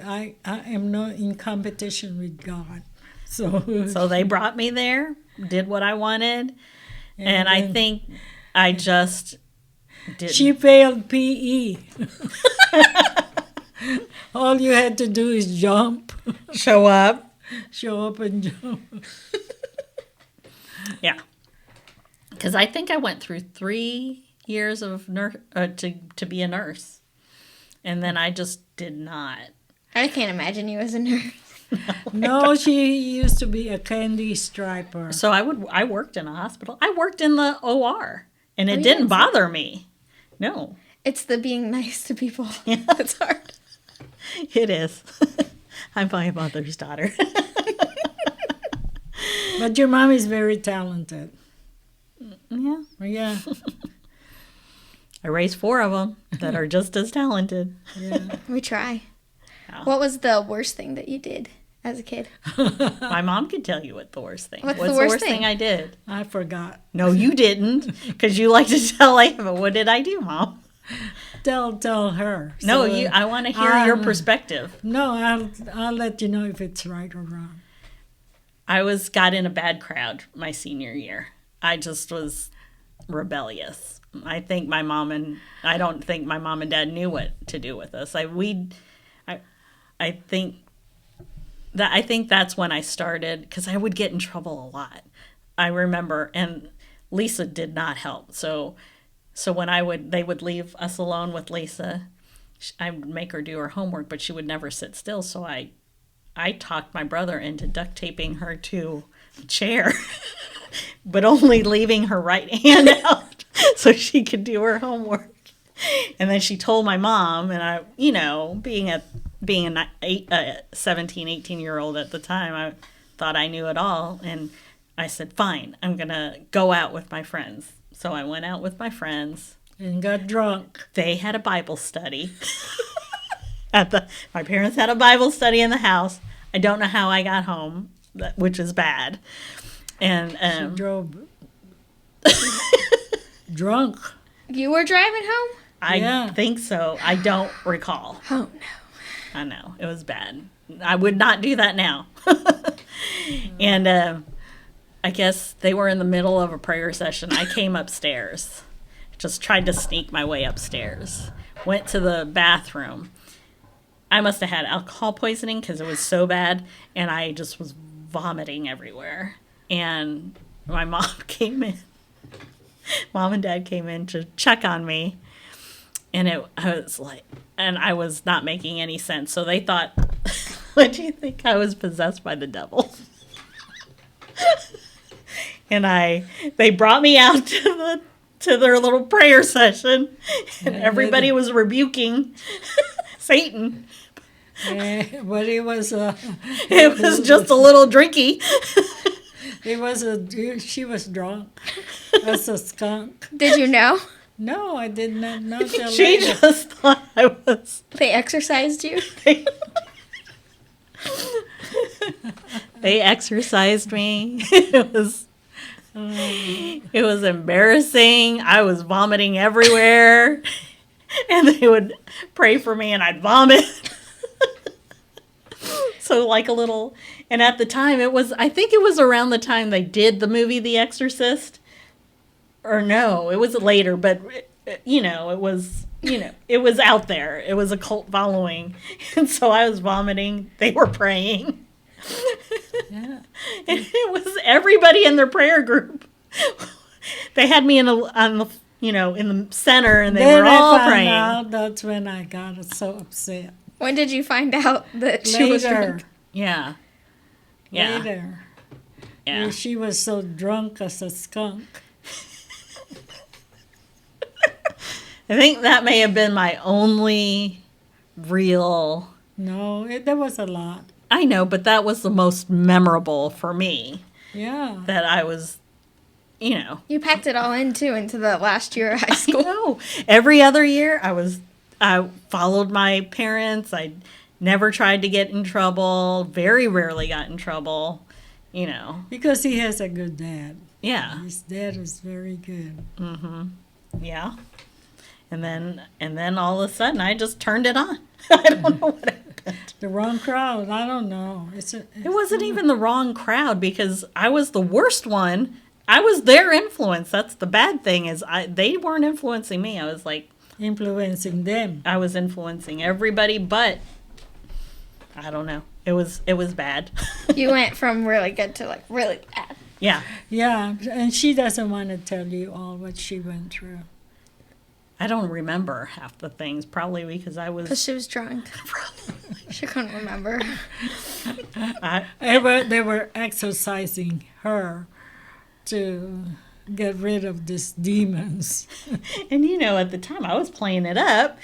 [SPEAKER 2] I am not in competition with God.
[SPEAKER 3] So they brought me there, did what I wanted, and I
[SPEAKER 2] then
[SPEAKER 3] think I just didn't.
[SPEAKER 2] she failed PE. All you had to do is jump,
[SPEAKER 3] show up.
[SPEAKER 2] show up and jump.
[SPEAKER 3] Yeah. Because I think I went through 3 years of to be a nurse. And then I just did not.
[SPEAKER 1] I can't imagine you as a nurse.
[SPEAKER 2] No, she used to be a candy striper.
[SPEAKER 3] So I worked in a hospital. I worked in the OR. And it
[SPEAKER 1] you
[SPEAKER 3] didn't
[SPEAKER 1] didn't say
[SPEAKER 3] bother me. No.
[SPEAKER 1] It's the being nice to people. It's hard.
[SPEAKER 3] It is. I'm my mother's daughter.
[SPEAKER 2] But your mom is very talented.
[SPEAKER 3] Yeah.
[SPEAKER 2] Yeah,
[SPEAKER 3] I raised 4 of them that are just as talented.
[SPEAKER 2] yeah.
[SPEAKER 1] We try.
[SPEAKER 3] Yeah.
[SPEAKER 1] What was the worst thing that you did as a kid?
[SPEAKER 3] My mom could tell you what the worst thing.
[SPEAKER 1] What's
[SPEAKER 3] What's
[SPEAKER 1] the worst thing?
[SPEAKER 3] I did?
[SPEAKER 2] I forgot.
[SPEAKER 3] No, you didn't, because you like to tell Ava. What did I do, Mom?
[SPEAKER 2] Tell her.
[SPEAKER 3] No,
[SPEAKER 2] So,
[SPEAKER 3] I want to hear your perspective.
[SPEAKER 2] No, I'll let you know if it's right or wrong.
[SPEAKER 3] I got in a bad crowd my senior year. I just was rebellious. I don't think my mom and dad knew what to do with us. I think that's when I started, because I would get in trouble a lot. I remember, and Lisa did not help. So when they would leave us alone with Lisa, I would make her do her homework, but she would never sit still. So I talked my brother into duct taping her to a chair, but only leaving her right hand out so she could do her homework. And then she told my mom, and I, being a 17, 18-year-old at the time, I thought I knew it all. And I said, fine, I'm going to go out with my friends. So I went out with my friends.
[SPEAKER 2] And got drunk.
[SPEAKER 3] They had a Bible study. My parents had a Bible study in the house. I don't know how I got home, which is bad. And
[SPEAKER 2] She drove drunk.
[SPEAKER 1] You were driving home?
[SPEAKER 3] I think so. I don't recall.
[SPEAKER 1] Oh, no.
[SPEAKER 3] I know. It was bad. I would not do that now. And I guess they were in the middle of a prayer session. I came upstairs. Just tried to sneak my way upstairs. Went to the bathroom. I must have had alcohol poisoning because it was so bad. And I just was vomiting everywhere. And my mom came in. Mom and Dad came in to check on me. And I was not making any sense. So they thought, what do you think? I was possessed by the devil. And they brought me out to their little prayer session. And everybody was rebuking Satan.
[SPEAKER 2] Yeah, but it was
[SPEAKER 3] It was just a little drinky.
[SPEAKER 2] she was drunk as a skunk.
[SPEAKER 1] Did you know?
[SPEAKER 2] No, I did not know till
[SPEAKER 3] She
[SPEAKER 2] later.
[SPEAKER 3] just thought I was.
[SPEAKER 1] They exercised you?
[SPEAKER 3] They exercised me. It was embarrassing. I was vomiting everywhere. And they would pray for me and I'd vomit. So and at the time I think it was around the time they did the movie The Exorcist. Or no, it was later, but it was out there. It was a cult following. And so I was vomiting. They were praying.
[SPEAKER 2] Yeah.
[SPEAKER 3] And it was everybody in their prayer group. They had me in the center, and they
[SPEAKER 2] Then
[SPEAKER 3] were all
[SPEAKER 2] I found
[SPEAKER 3] praying.
[SPEAKER 2] out, that's when I got so upset.
[SPEAKER 1] When did you find out that she was
[SPEAKER 2] Later.
[SPEAKER 1] drunk?
[SPEAKER 3] Yeah. Yeah.
[SPEAKER 2] Later.
[SPEAKER 3] Yeah.
[SPEAKER 2] She was so drunk as a skunk.
[SPEAKER 3] I think that may have been my only real.
[SPEAKER 2] No, there was a lot.
[SPEAKER 3] I know, but that was the most memorable for me.
[SPEAKER 2] Yeah.
[SPEAKER 3] That I was,
[SPEAKER 1] You packed it all in too into the last year of high
[SPEAKER 3] I
[SPEAKER 1] school.
[SPEAKER 3] know. Every other year, I followed my parents. I never tried to get in trouble. Very rarely got in trouble.
[SPEAKER 2] Because he has a good dad.
[SPEAKER 3] Yeah.
[SPEAKER 2] His dad is very good.
[SPEAKER 3] Yeah. And then all of a sudden, I just turned it on. I don't know what happened.
[SPEAKER 2] The wrong crowd. I don't know.
[SPEAKER 3] It wasn't even the wrong crowd because I was the worst one. I was their influence. That's the bad thing is they weren't influencing me. I was like
[SPEAKER 2] influencing them.
[SPEAKER 3] I was influencing everybody, but I don't know. It was bad.
[SPEAKER 1] You went from really good to like really bad.
[SPEAKER 3] Yeah.
[SPEAKER 2] Yeah, and she doesn't want to tell you all what she went through.
[SPEAKER 3] I don't remember half the things, probably because
[SPEAKER 1] Because she was drunk. She couldn't remember.
[SPEAKER 2] They were exercising her to get rid of these demons.
[SPEAKER 3] And at the time I was playing it up,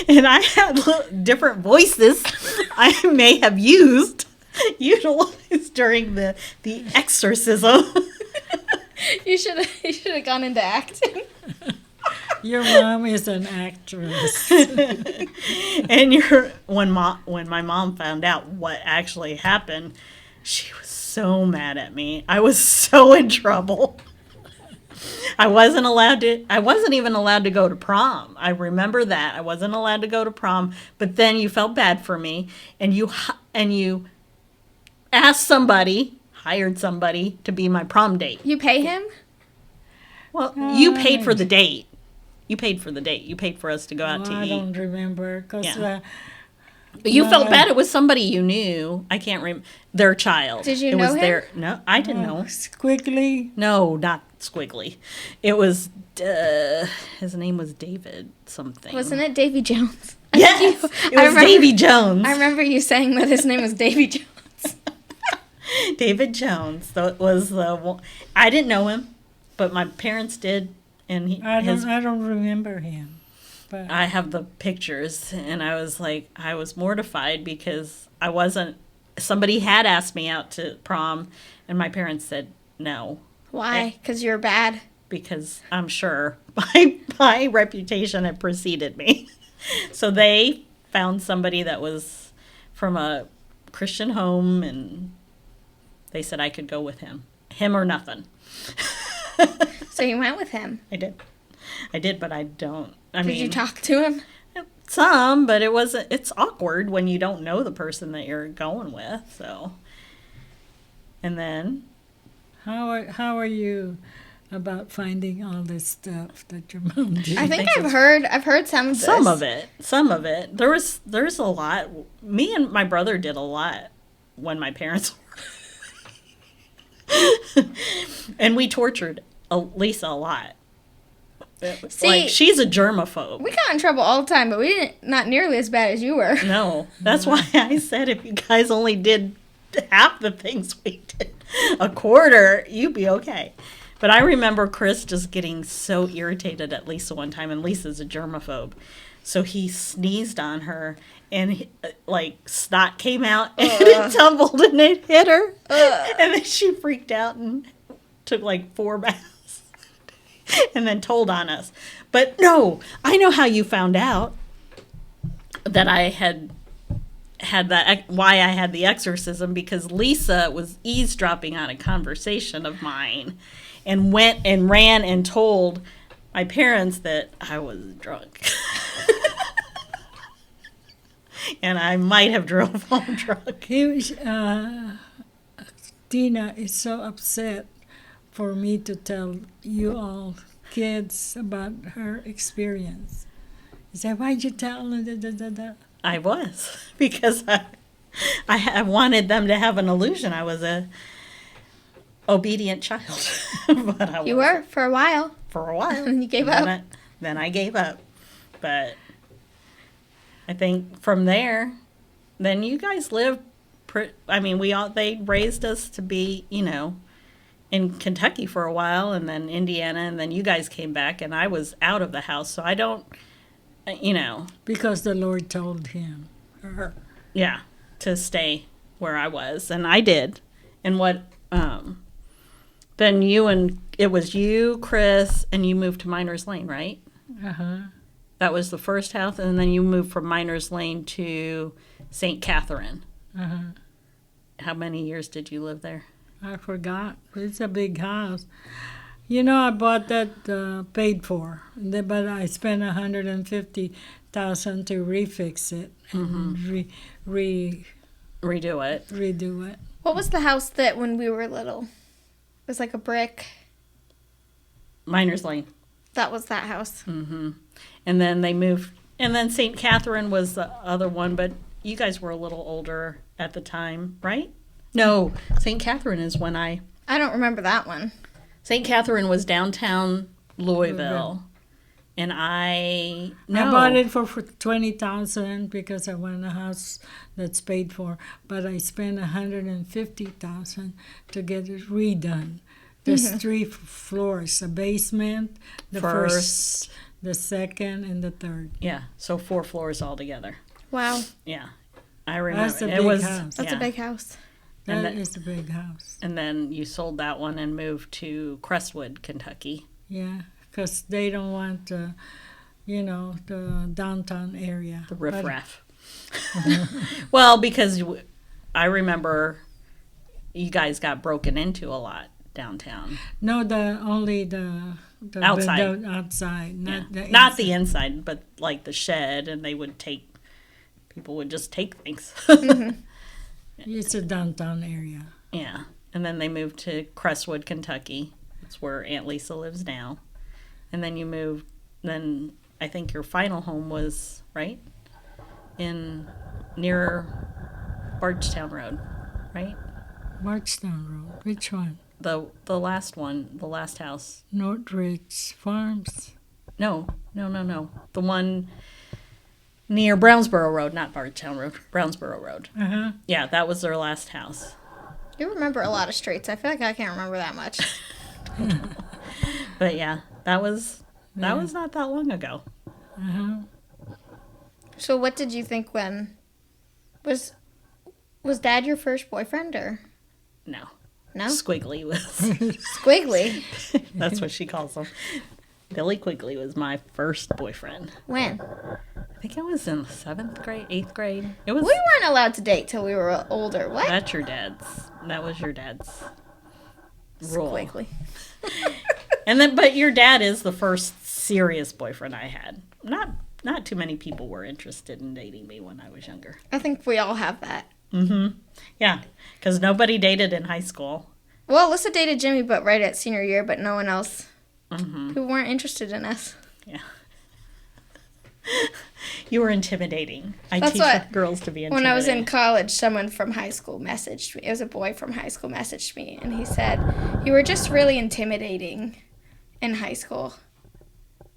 [SPEAKER 3] and I had different voices I may have utilized during the exorcism.
[SPEAKER 1] You should have gone into acting.
[SPEAKER 2] Your mom is an actress.
[SPEAKER 3] And when my mom found out what actually happened, she was so mad at me. I was so in trouble. I wasn't even allowed to go to prom. I remember that. I wasn't allowed to go to prom, but then you felt bad for me and you hired somebody to be my prom date.
[SPEAKER 1] You pay him?
[SPEAKER 3] Well, you paid for the date. You paid for the date. You paid for us to go out to eat.
[SPEAKER 2] I don't remember. Cause,
[SPEAKER 3] but you felt bad. It was somebody you knew. I can't remember. Their child.
[SPEAKER 1] Did you know him?
[SPEAKER 3] No, I didn't know.
[SPEAKER 2] Squiggly?
[SPEAKER 3] No, not Squiggly. It was, his name was David something.
[SPEAKER 1] Wasn't it Davy Jones?
[SPEAKER 3] Yes, it was Davy Jones.
[SPEAKER 1] I remember you saying that his name was Davy Jones.
[SPEAKER 3] David Jones. So it was the one. I didn't know him, but my parents did. And
[SPEAKER 2] I don't remember him. But
[SPEAKER 3] I have the pictures, and I was mortified because somebody had asked me out to prom, and my parents said no.
[SPEAKER 1] Why? Because you're bad?
[SPEAKER 3] Because I'm sure my reputation had preceded me. So they found somebody that was from a Christian home, and they said I could go with him or nothing.
[SPEAKER 1] So you went with him?
[SPEAKER 3] I did, but I don't.
[SPEAKER 1] Did you talk to him?
[SPEAKER 3] Some, but it's awkward when you don't know the person that you're going with, so. And then?
[SPEAKER 2] How are you about finding all this stuff that your mom did?
[SPEAKER 1] I think I've heard some of this.
[SPEAKER 3] Some of it. There's a lot. Me and my brother did a lot when my parents were. And we tortured Lisa a lot.
[SPEAKER 1] See,
[SPEAKER 3] she's a germaphobe.
[SPEAKER 1] We got in trouble all the time, but we didn't. Not nearly as bad as you were.
[SPEAKER 3] No, that's why I said if you guys only did half the things we did, a quarter, you'd be okay. But I remember Chris just getting so irritated at Lisa one time, and Lisa's a germaphobe, so he sneezed on her, and snot came out, and it tumbled, and it hit her, and then she freaked out and took 4 baths, and then told on us. But no, I know how you found out that I had why I had the exorcism, because Lisa was eavesdropping on a conversation of mine, and went and ran and told my parents that I was drunk. And I might have drove home drunk.
[SPEAKER 2] Tina is so upset for me to tell you all kids about her experience. He said, why'd you tell her?
[SPEAKER 3] I was, because I wanted them to have an illusion I was a obedient child. But
[SPEAKER 1] you were for a while.
[SPEAKER 3] For a while.
[SPEAKER 1] And you gave up.
[SPEAKER 3] Then I gave up. But I think from there, then you guys lived. They raised us to be, in Kentucky for a while, and then Indiana, and then you guys came back, and I was out of the house, so I don't,
[SPEAKER 2] Because the Lord told him, her.
[SPEAKER 3] yeah, to stay where I was, and I did. And then it was you, Chris, and you moved to Miners Lane, right?
[SPEAKER 2] Uh-huh.
[SPEAKER 3] That was the first house, and then you moved from Miners Lane to St. Catherine.
[SPEAKER 2] Uh-huh.
[SPEAKER 3] How many years did you live there?
[SPEAKER 2] I forgot. It's a big house. I bought that paid for, but I spent $150,000 to refix it and
[SPEAKER 3] Redo it.
[SPEAKER 2] redo it.
[SPEAKER 1] What was the house that when we were little? It was like a brick.
[SPEAKER 3] Miners Lane.
[SPEAKER 1] That was that house.
[SPEAKER 3] Mm-hmm. And then they moved, and then St. Catherine was the other one, but you guys were a little older at the time, right? No, St. Catherine is when
[SPEAKER 1] I don't remember that one.
[SPEAKER 3] St. Catherine was downtown Louisville. And
[SPEAKER 2] I bought it for $20,000 because I want a house that's paid for, but I spent $150,000 to get it redone. There's 3 floors: a basement, the first, the second, and the third.
[SPEAKER 3] Yeah, so 4 floors altogether.
[SPEAKER 1] Wow.
[SPEAKER 3] Yeah, I remember.
[SPEAKER 2] That's a big house.
[SPEAKER 1] That's a big house.
[SPEAKER 2] That is a big house.
[SPEAKER 3] And then you sold that one and moved to Crestwood, Kentucky.
[SPEAKER 2] Yeah, because they don't want, the downtown area.
[SPEAKER 3] The riffraff. Well, because I remember you guys got broken into a lot downtown.
[SPEAKER 2] No, only the
[SPEAKER 3] outside.
[SPEAKER 2] The outside,
[SPEAKER 3] not the inside, but like the shed, and people would just take things.
[SPEAKER 2] It's a downtown area.
[SPEAKER 3] Yeah, and then they moved to Crestwood, Kentucky. That's where Aunt Lisa lives now. And then you moved. Then I think your final home was right near Bardstown Road, right?
[SPEAKER 2] Bardstown Road. Which one?
[SPEAKER 3] The last one, the last house.
[SPEAKER 2] Northridge Farms.
[SPEAKER 3] No. The one near Brownsboro Road, not Bardstown Road, Brownsboro Road.
[SPEAKER 2] Uh-huh.
[SPEAKER 3] Yeah, that was their last house.
[SPEAKER 1] You remember a lot of streets. I feel like I can't remember that much.
[SPEAKER 3] But yeah, that was not that long ago.
[SPEAKER 2] Uh-huh.
[SPEAKER 1] So what did you think when was Dad your first boyfriend or
[SPEAKER 3] No.
[SPEAKER 1] no?
[SPEAKER 3] Squiggly was.
[SPEAKER 1] Squiggly.
[SPEAKER 3] That's what she calls him. Billy Quigley was my first boyfriend.
[SPEAKER 1] When?
[SPEAKER 3] I think I was in 7th grade, 8th grade. It was.
[SPEAKER 1] We weren't allowed to date till we were older. What?
[SPEAKER 3] That's your dad's. That was your dad's rule.
[SPEAKER 1] Squiggly.
[SPEAKER 3] But your dad is the first serious boyfriend I had. Not too many people were interested in dating me when I was younger.
[SPEAKER 1] I think we all have that.
[SPEAKER 3] Mm-hmm. Yeah, because nobody dated in high school.
[SPEAKER 1] Well, Alyssa dated Jimmy, but right at senior year, but no one else. Who weren't interested in us.
[SPEAKER 3] Yeah. You were intimidating. I
[SPEAKER 1] That's
[SPEAKER 3] teach
[SPEAKER 1] what,
[SPEAKER 3] girls to be intimidating.
[SPEAKER 1] When I was in college, someone from high school messaged me. It was a boy from high school messaged me, and he said, "You were just really intimidating in high school.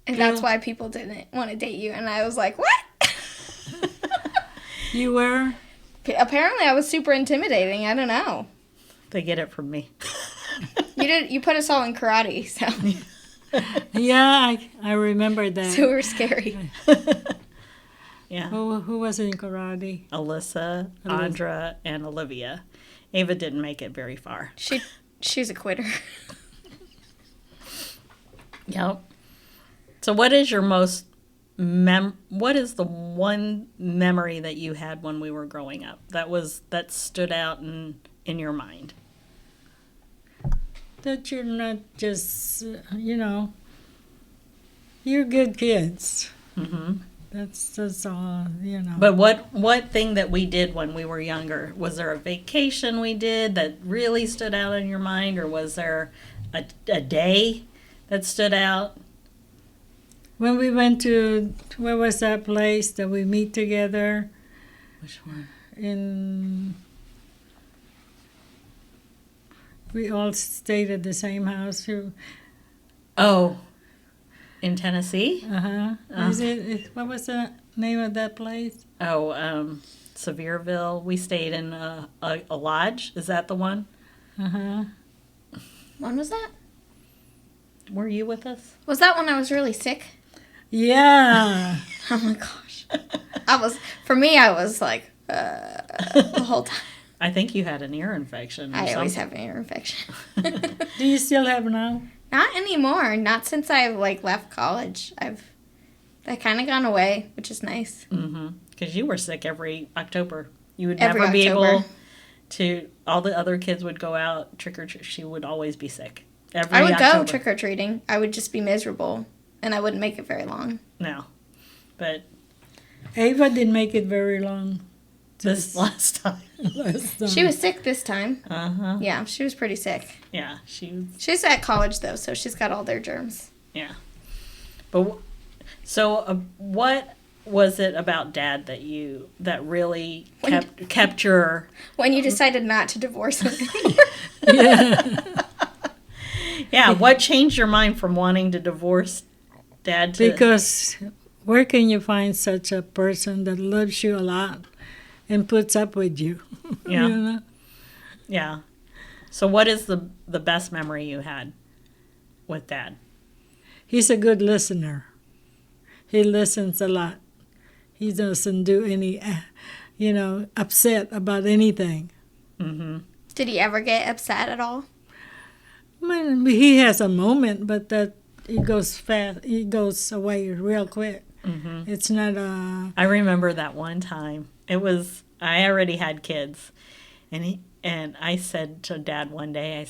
[SPEAKER 1] And that's why people didn't want to date you." And I was like, what?
[SPEAKER 2] You were?
[SPEAKER 1] Apparently I was super intimidating. I don't know.
[SPEAKER 3] They get it from me.
[SPEAKER 1] You put us all in karate, so...
[SPEAKER 2] Yeah, I remember that.
[SPEAKER 1] So we were scary.
[SPEAKER 3] Yeah.
[SPEAKER 2] Who was in karate?
[SPEAKER 3] Alyssa, Andra, and Olivia. Ava didn't make it very far.
[SPEAKER 1] She's a quitter.
[SPEAKER 3] Yep. So what is your most what is the one memory that you had when we were growing up that stood out in your mind?
[SPEAKER 2] That you're not just, you're good kids.
[SPEAKER 3] Mm-hmm.
[SPEAKER 2] That's all,
[SPEAKER 3] But what thing that we did when we were younger? Was there a vacation we did that really stood out in your mind, or was there a day that stood out?
[SPEAKER 2] When we went to, where was that place that we meet together?
[SPEAKER 3] Which one?
[SPEAKER 2] We all stayed at the same house.
[SPEAKER 3] Oh, in Tennessee?
[SPEAKER 2] Uh-huh. What was the name of that place?
[SPEAKER 3] Oh, Sevierville. We stayed in a lodge. Is that the one?
[SPEAKER 2] Uh-huh.
[SPEAKER 1] When was that?
[SPEAKER 3] Were you with us?
[SPEAKER 1] Was that when I was really sick?
[SPEAKER 2] Yeah.
[SPEAKER 1] Oh my gosh. I was like, the whole time.
[SPEAKER 3] I think you had an ear infection.
[SPEAKER 1] I always have an ear infection.
[SPEAKER 2] Do you still have now?
[SPEAKER 1] Not anymore. Not since I left college. That kind of gone away, which is nice.
[SPEAKER 3] Mm-hmm. Because you were sick every October. You would
[SPEAKER 1] Every
[SPEAKER 3] never be
[SPEAKER 1] October.
[SPEAKER 3] able to. All the other kids would go out trick or treat. She would always be sick. Every
[SPEAKER 1] I would
[SPEAKER 3] October.
[SPEAKER 1] go trick or treating. I would just be miserable, and I wouldn't make it very long.
[SPEAKER 3] No, but
[SPEAKER 2] Ava didn't make it very long.
[SPEAKER 3] this last time.
[SPEAKER 2] Last time.
[SPEAKER 1] She was sick this time.
[SPEAKER 3] Uh-huh.
[SPEAKER 1] Yeah, she was pretty sick.
[SPEAKER 3] Yeah, she was.
[SPEAKER 1] She's at college though, so she's got all their germs.
[SPEAKER 3] Yeah. But what was it about Dad that really kept your?
[SPEAKER 1] When you decided not to divorce him.
[SPEAKER 2] Yeah.
[SPEAKER 3] Yeah, what changed your mind from wanting to divorce Dad to?
[SPEAKER 2] Because where can you find such a person that loves you a lot and puts up with you?
[SPEAKER 3] Yeah.
[SPEAKER 2] You know?
[SPEAKER 3] Yeah. So what is the best memory you had with Dad?
[SPEAKER 2] He's a good listener. He listens a lot. He doesn't do any, upset about anything.
[SPEAKER 3] Mm-hmm.
[SPEAKER 1] Did he ever get upset at all?
[SPEAKER 2] I mean, he has a moment, but that it goes fast. It goes away real quick.
[SPEAKER 3] Mm-hmm.
[SPEAKER 2] It's not a.
[SPEAKER 3] I remember that one time. I already had kids, and I said to Dad one day, I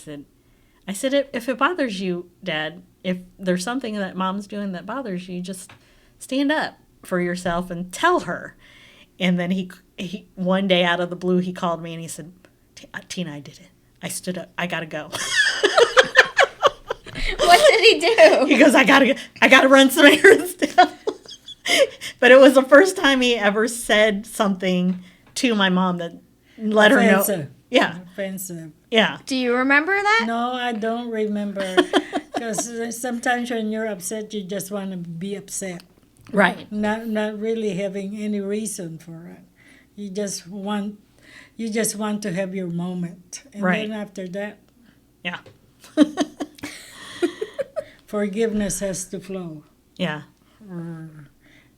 [SPEAKER 3] said, if it bothers you, Dad, if there's something that Mom's doing that bothers you, just stand up for yourself and tell her. And then he one day out of the blue, he called me and he said, Tina, I did it. I stood up. I gotta go.
[SPEAKER 1] What did he do?
[SPEAKER 3] He goes, I gotta run some errands now. But it was the first time he ever said something to my mom that let her know.
[SPEAKER 2] Offensive.
[SPEAKER 3] Yeah.
[SPEAKER 2] Offensive.
[SPEAKER 3] Yeah.
[SPEAKER 1] Do you remember that?
[SPEAKER 2] No, I don't remember. Because sometimes when you're upset, you just want to be upset.
[SPEAKER 3] Right.
[SPEAKER 2] Not really having any reason for it. You just want to have your moment. And
[SPEAKER 3] Right.
[SPEAKER 2] then after that,
[SPEAKER 3] Yeah.
[SPEAKER 2] forgiveness has to flow.
[SPEAKER 3] Yeah.
[SPEAKER 2] Or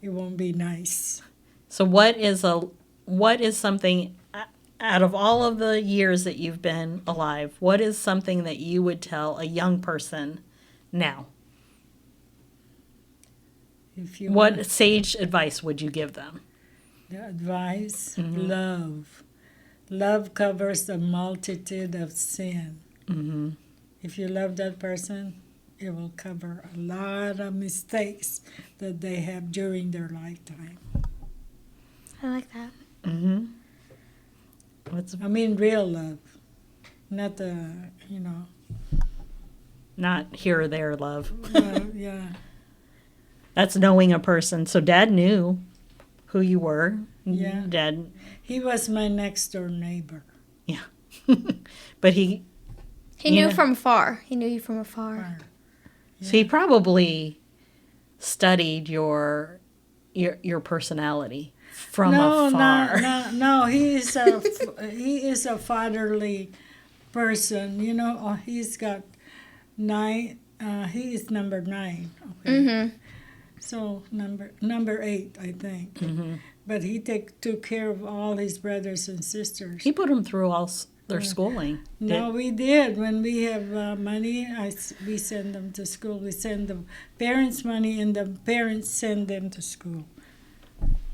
[SPEAKER 2] it won't be nice.
[SPEAKER 3] So what is something out of all of the years that you've been alive, what is something that you would tell a young person now?
[SPEAKER 2] If you
[SPEAKER 3] What
[SPEAKER 2] want
[SPEAKER 3] sage advice would you give them?
[SPEAKER 2] the advice,
[SPEAKER 3] Mm-hmm.
[SPEAKER 2] love. Love covers a multitude of sin.
[SPEAKER 3] Mm-hmm.
[SPEAKER 2] If you love that person, it will cover a lot of mistakes that they have during their lifetime.
[SPEAKER 1] I like that.
[SPEAKER 3] Mm-hmm.
[SPEAKER 2] I mean, real love, not
[SPEAKER 3] Not here or there love.
[SPEAKER 2] yeah.
[SPEAKER 3] That's knowing a person. So Dad knew who you were.
[SPEAKER 2] Yeah.
[SPEAKER 3] Dad,
[SPEAKER 2] He was my next door neighbor.
[SPEAKER 3] but he
[SPEAKER 1] Knew
[SPEAKER 3] Yeah.
[SPEAKER 1] from afar. He knew you from afar.
[SPEAKER 3] So he probably studied your personality from afar.
[SPEAKER 2] No. He is a fatherly person. He's got 9. He is number 9. Okay.
[SPEAKER 1] Mm-hmm.
[SPEAKER 2] So number 8, I think.
[SPEAKER 3] Mm-hmm.
[SPEAKER 2] But he took care of all his brothers and sisters.
[SPEAKER 3] He put them through all their schooling.
[SPEAKER 2] No, we did. When we have money, we send them to school. We send the parents money, and the parents send them to school.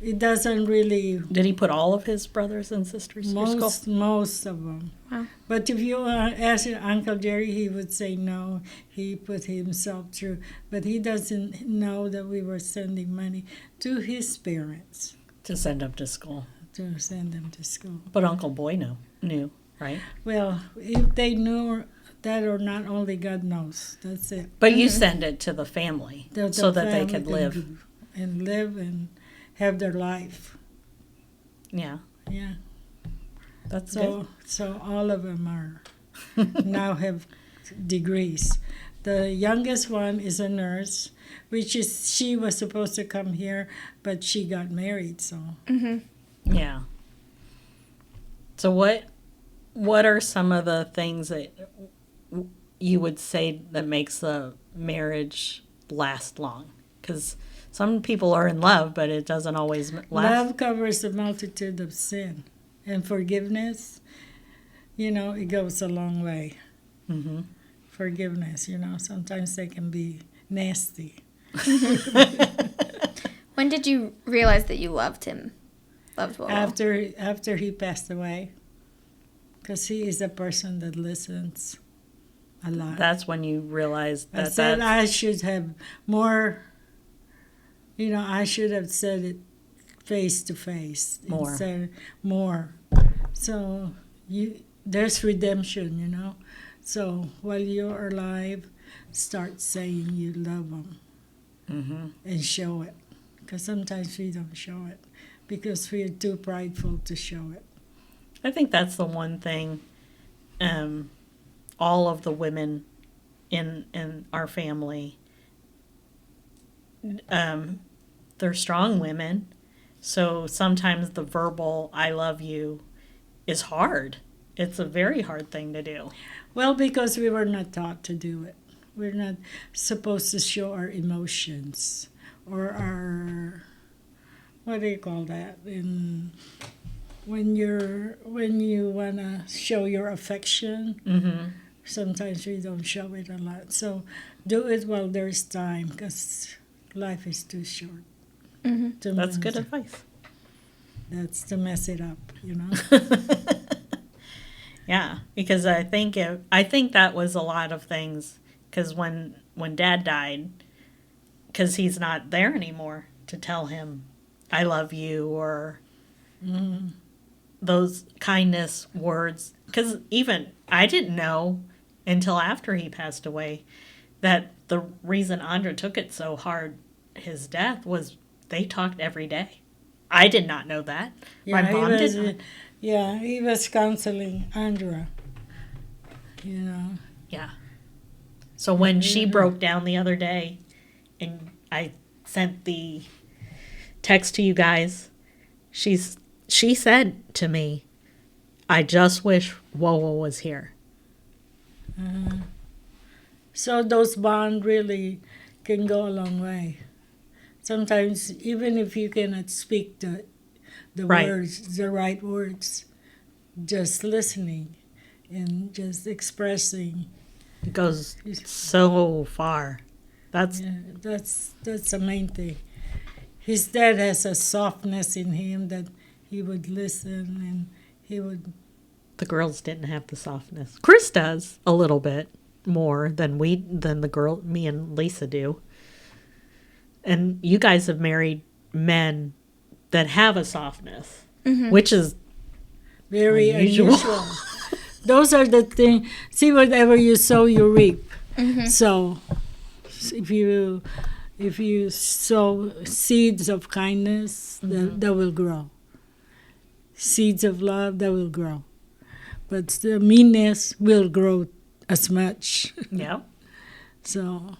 [SPEAKER 2] It doesn't really.
[SPEAKER 3] Did he put all of his brothers and sisters through school?
[SPEAKER 2] Most of them.
[SPEAKER 1] Wow.
[SPEAKER 2] But if you ask Uncle Jerry, he would say no. He put himself through, but he doesn't know that we were sending money to his parents
[SPEAKER 3] To send them to school.
[SPEAKER 2] to send them to school.
[SPEAKER 3] But Uncle Boy knew, right?
[SPEAKER 2] Well, if they knew that or not, only God knows. That's it.
[SPEAKER 3] But you send it to the family so that they could live.
[SPEAKER 2] live and have their life.
[SPEAKER 3] Yeah,
[SPEAKER 2] Yeah.
[SPEAKER 3] that's good.
[SPEAKER 2] So all of them are now have degrees. The youngest one is a nurse, she was supposed to come here, but she got married. So
[SPEAKER 1] Mm-hmm.
[SPEAKER 3] Yeah. So what are some of the things that you would say that makes the marriage last long? Because some people are in love, but it doesn't always last.
[SPEAKER 2] Love covers a multitude of sin. And forgiveness, it goes a long way.
[SPEAKER 3] Mm-hmm.
[SPEAKER 2] Forgiveness, sometimes they can be nasty.
[SPEAKER 1] When did you realize that you loved him? Loved Wowo?
[SPEAKER 2] After he passed away. Because he is a person that listens a lot.
[SPEAKER 3] That's when you realized that.
[SPEAKER 2] I said I should have more, I should have said it face to face.
[SPEAKER 3] More.
[SPEAKER 2] More. So there's redemption, So while you're alive, start saying you love them.
[SPEAKER 3] Mm-hmm.
[SPEAKER 2] And show it. Because sometimes we don't show it. Because we're too prideful to show it.
[SPEAKER 3] I think that's the one thing all of the women in our family, they're strong women. So sometimes the verbal "I love you" is hard. It's a very hard thing to do.
[SPEAKER 2] Well, because we were not taught to do it. We're not supposed to show our emotions or our, what do you call that? When you wanna show your affection,
[SPEAKER 3] Mm-hmm.
[SPEAKER 2] sometimes we don't show it a lot. So do it while there's time, because life is too short.
[SPEAKER 1] Mm-hmm.
[SPEAKER 3] That's good advice.
[SPEAKER 2] That's to mess it up,
[SPEAKER 3] Yeah, because I think that was a lot of things. Because when Dad died, because he's not there anymore to tell him "I love you" or those kindness words. Because even I didn't know until after he passed away that the reason Andra took it so hard, his death, was they talked every day. I did not know that.
[SPEAKER 2] Yeah,
[SPEAKER 3] My mom did not.
[SPEAKER 2] Yeah, he was counseling Andra.
[SPEAKER 3] Yeah. So when she broke down the other day, and I sent the text to you guys, she said to me, "I just wish Wowo was here."
[SPEAKER 2] So those bonds really can go a long way. Sometimes, even if you cannot speak the
[SPEAKER 3] Right.
[SPEAKER 2] words, the right words, just listening and just expressing.
[SPEAKER 3] It goes so far. That's
[SPEAKER 2] the main thing. His dad has a softness in him that he would listen and he would.
[SPEAKER 3] the girls didn't have the softness. Chris does a little bit more than me and Lisa do. And you guys have married men that have a softness, which is
[SPEAKER 2] Very
[SPEAKER 3] unusual.
[SPEAKER 2] unusual. Those are the things. See, whatever you sow, you reap. So, if you sow seeds of kindness, that will grow. Seeds of love, that will grow. But the meanness will grow as much.
[SPEAKER 3] Yeah.
[SPEAKER 2] So,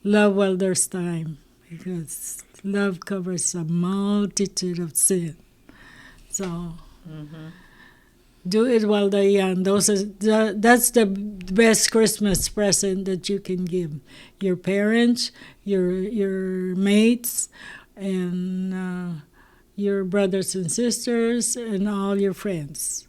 [SPEAKER 2] love while there's time, because love covers a multitude of sin. So, do it while they're young. That's the best Christmas present that you can give your parents, your mates, and your brothers and sisters, and all your friends.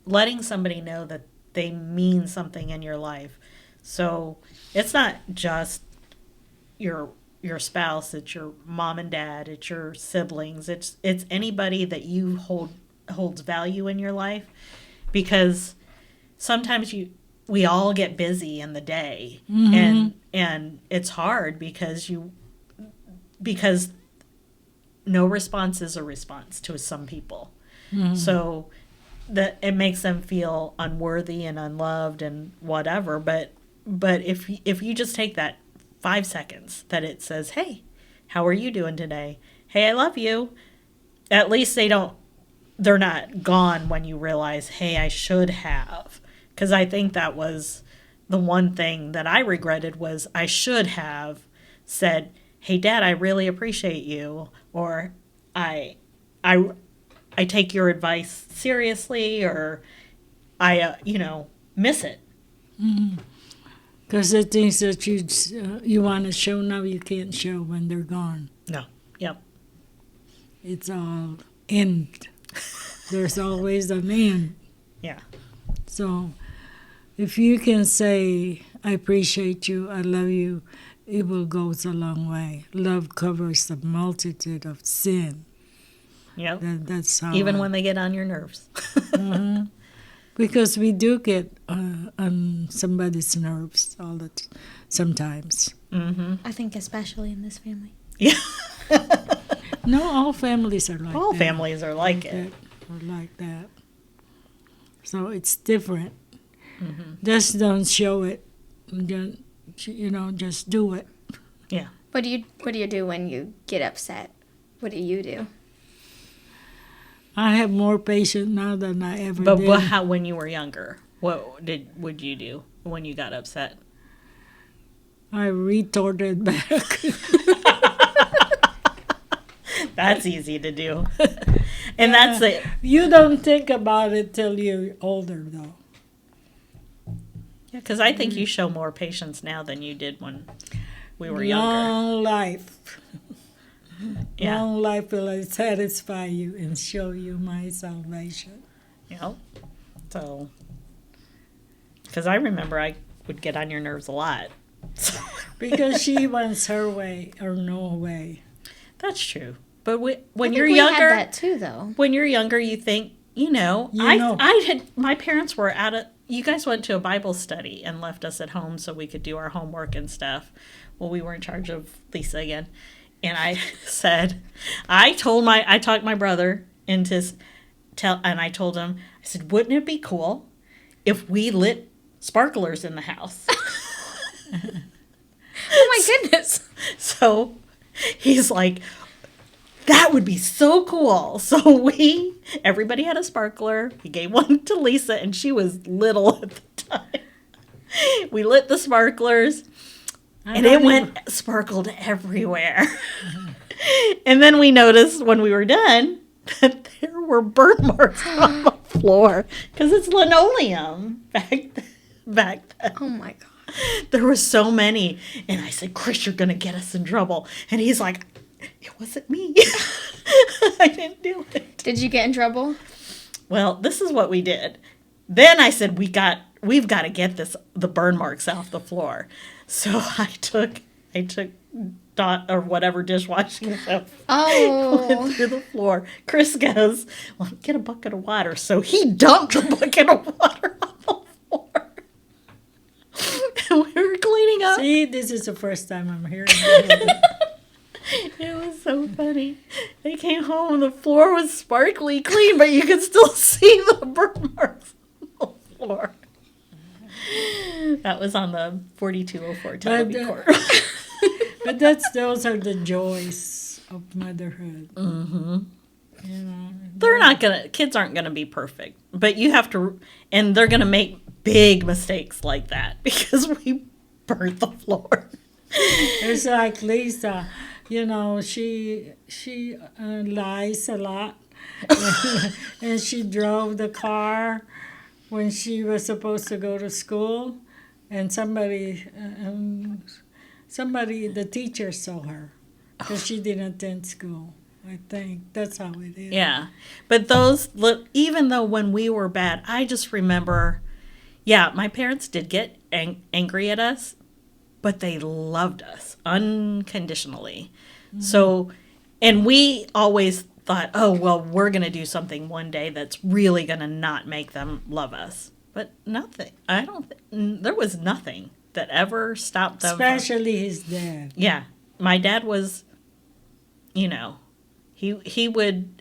[SPEAKER 3] Letting somebody know that they mean something in your life. So it's not just your spouse, it's your mom and dad, it's your siblings, it's anybody that you holds value in your life, because sometimes we all get busy in the day, and it's hard because no response is a response to some people. So that it makes them feel unworthy and unloved and whatever, but if you just take that 5 seconds that it says, "Hey, how are you doing today? Hey, I love you." At least they're not gone when you realize, "Hey, I should have." Because I think that was the one thing that I regretted, was I should have said, "Hey, Dad, I really appreciate you," or I I take your advice seriously, or I, miss it.
[SPEAKER 2] Because the things that you want to show now, you can't show when they're gone.
[SPEAKER 3] No. Yep.
[SPEAKER 2] It's all end. There's always an end.
[SPEAKER 3] Yeah.
[SPEAKER 2] So if you can say, I appreciate you, I love you, it will go a long way. Love covers a multitude of sin.
[SPEAKER 3] Yep.
[SPEAKER 2] That's how.
[SPEAKER 3] Even when they get on your nerves.
[SPEAKER 2] Because we do get on somebody's nerves sometimes.
[SPEAKER 3] Mm-hmm.
[SPEAKER 1] I think especially in this family.
[SPEAKER 3] Yeah.
[SPEAKER 2] No, all families are like
[SPEAKER 3] All
[SPEAKER 2] that.
[SPEAKER 3] families are like it.
[SPEAKER 2] Or like that. So it's different.
[SPEAKER 3] Mm-hmm.
[SPEAKER 2] Just don't show it. Just do it.
[SPEAKER 3] Yeah.
[SPEAKER 1] What do you do when you get upset? What do you do?
[SPEAKER 2] I have more patience now than I ever
[SPEAKER 3] But
[SPEAKER 2] did.
[SPEAKER 3] how, when you were younger, what would you do when you got upset?
[SPEAKER 2] I retorted back.
[SPEAKER 3] That's easy to do. And that's it.
[SPEAKER 2] You don't think about it till you're older, though.
[SPEAKER 3] Yeah, because I think you show more patience now than you did when we were younger.
[SPEAKER 2] Long life.
[SPEAKER 3] Yeah.
[SPEAKER 2] Long life will satisfy you and show you my salvation.
[SPEAKER 3] Yep. So, because I remember I would get on your nerves a lot.
[SPEAKER 2] Because she wants her way or no way.
[SPEAKER 3] That's true. But when
[SPEAKER 1] I think
[SPEAKER 3] you're
[SPEAKER 1] we
[SPEAKER 3] younger,
[SPEAKER 1] had that too, though.
[SPEAKER 3] when you're younger, you think, I had, my parents were you guys went to a Bible study and left us at home so we could do our homework and stuff. Well, we were in charge of Lisa again. And I said, I talked my brother into and I told him, I said, wouldn't it be cool if we lit sparklers in the house?
[SPEAKER 1] Oh my goodness.
[SPEAKER 3] So he's like, that would be so cool. So everybody had a sparkler. He gave one to Lisa, and she was little at the time. We lit the sparklers, and it sparkled everywhere. And then we noticed when we were done that there were burn marks on the floor because it's linoleum back then.
[SPEAKER 1] Oh my God.
[SPEAKER 3] There were so many. And I said, Chris, you're going to get us in trouble. And he's like, it wasn't me. I didn't do it.
[SPEAKER 1] Did you get in trouble?
[SPEAKER 3] Well, this is what we did. Then I said, we've got to get the burn marks off the floor. So I took Dot or whatever dishwashing stuff went through the floor. Chris goes, well, get a bucket of water. So he dumped a bucket of water on the floor. And we were cleaning up.
[SPEAKER 2] See, this is the first time I'm hearing it.
[SPEAKER 3] It was so funny. They came home and the floor was sparkly clean, but you could still see the burn marks on the floor. That was on the 4204 television court.
[SPEAKER 2] But those are the joys of motherhood.
[SPEAKER 3] Mm-hmm. Kids aren't gonna be perfect, but you have to, and they're gonna make big mistakes like that because we burnt the floor.
[SPEAKER 2] It's like Lisa, she lies a lot, and she drove the car when she was supposed to go to school, and somebody, the teacher saw her because she didn't attend school. I think that's how it is.
[SPEAKER 3] Yeah, but even though when we were bad, I just remember, my parents did get angry at us, but they loved us unconditionally. Mm-hmm. So, and we always thought, oh, well, we're going to do something one day that's really going to not make them love us. But nothing. There was nothing that ever stopped them.
[SPEAKER 2] Especially his dad.
[SPEAKER 3] Yeah. My dad was, he would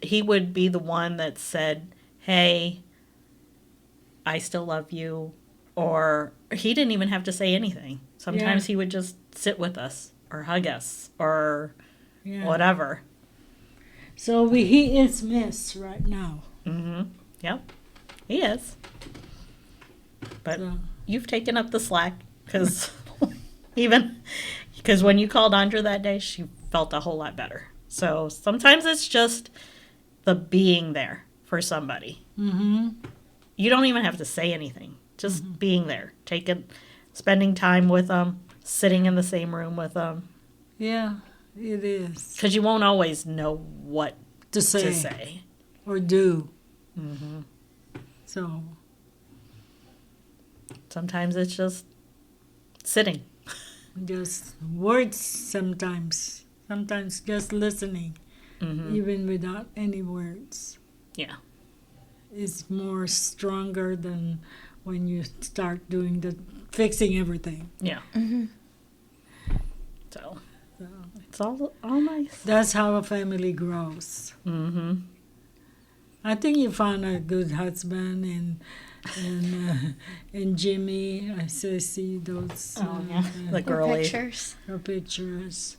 [SPEAKER 3] be the one that said, hey, I still love you. Or he didn't even have to say anything. Sometimes he would just sit with us or hug us or whatever.
[SPEAKER 2] So he is missed right now.
[SPEAKER 3] Mm-hmm. Yep, he is. But you've taken up the slack because when you called Andra that day, she felt a whole lot better. So sometimes it's just the being there. for somebody.
[SPEAKER 2] Mm-hmm.
[SPEAKER 3] You don't even have to say anything. Just being there, spending time with them, sitting in the same room with them.
[SPEAKER 2] Yeah, it is.
[SPEAKER 3] Because you won't always know what
[SPEAKER 2] To
[SPEAKER 3] to
[SPEAKER 2] say
[SPEAKER 3] say.
[SPEAKER 2] or do.
[SPEAKER 3] Mm-hmm.
[SPEAKER 2] So,
[SPEAKER 3] Sometimes it's just sitting.
[SPEAKER 2] just words sometimes. Sometimes just listening,
[SPEAKER 3] Mm-hmm.
[SPEAKER 2] even without any words,
[SPEAKER 3] Yeah.
[SPEAKER 2] is more stronger than when you start doing fixing everything.
[SPEAKER 3] Yeah.
[SPEAKER 1] Mm-hmm.
[SPEAKER 3] So
[SPEAKER 2] So,
[SPEAKER 3] it's all nice.
[SPEAKER 2] that's how a family grows.
[SPEAKER 3] Mm-hmm.
[SPEAKER 2] I think you found a good husband and Jimmy. I see those
[SPEAKER 3] The girly.
[SPEAKER 1] Pictures.
[SPEAKER 2] her pictures.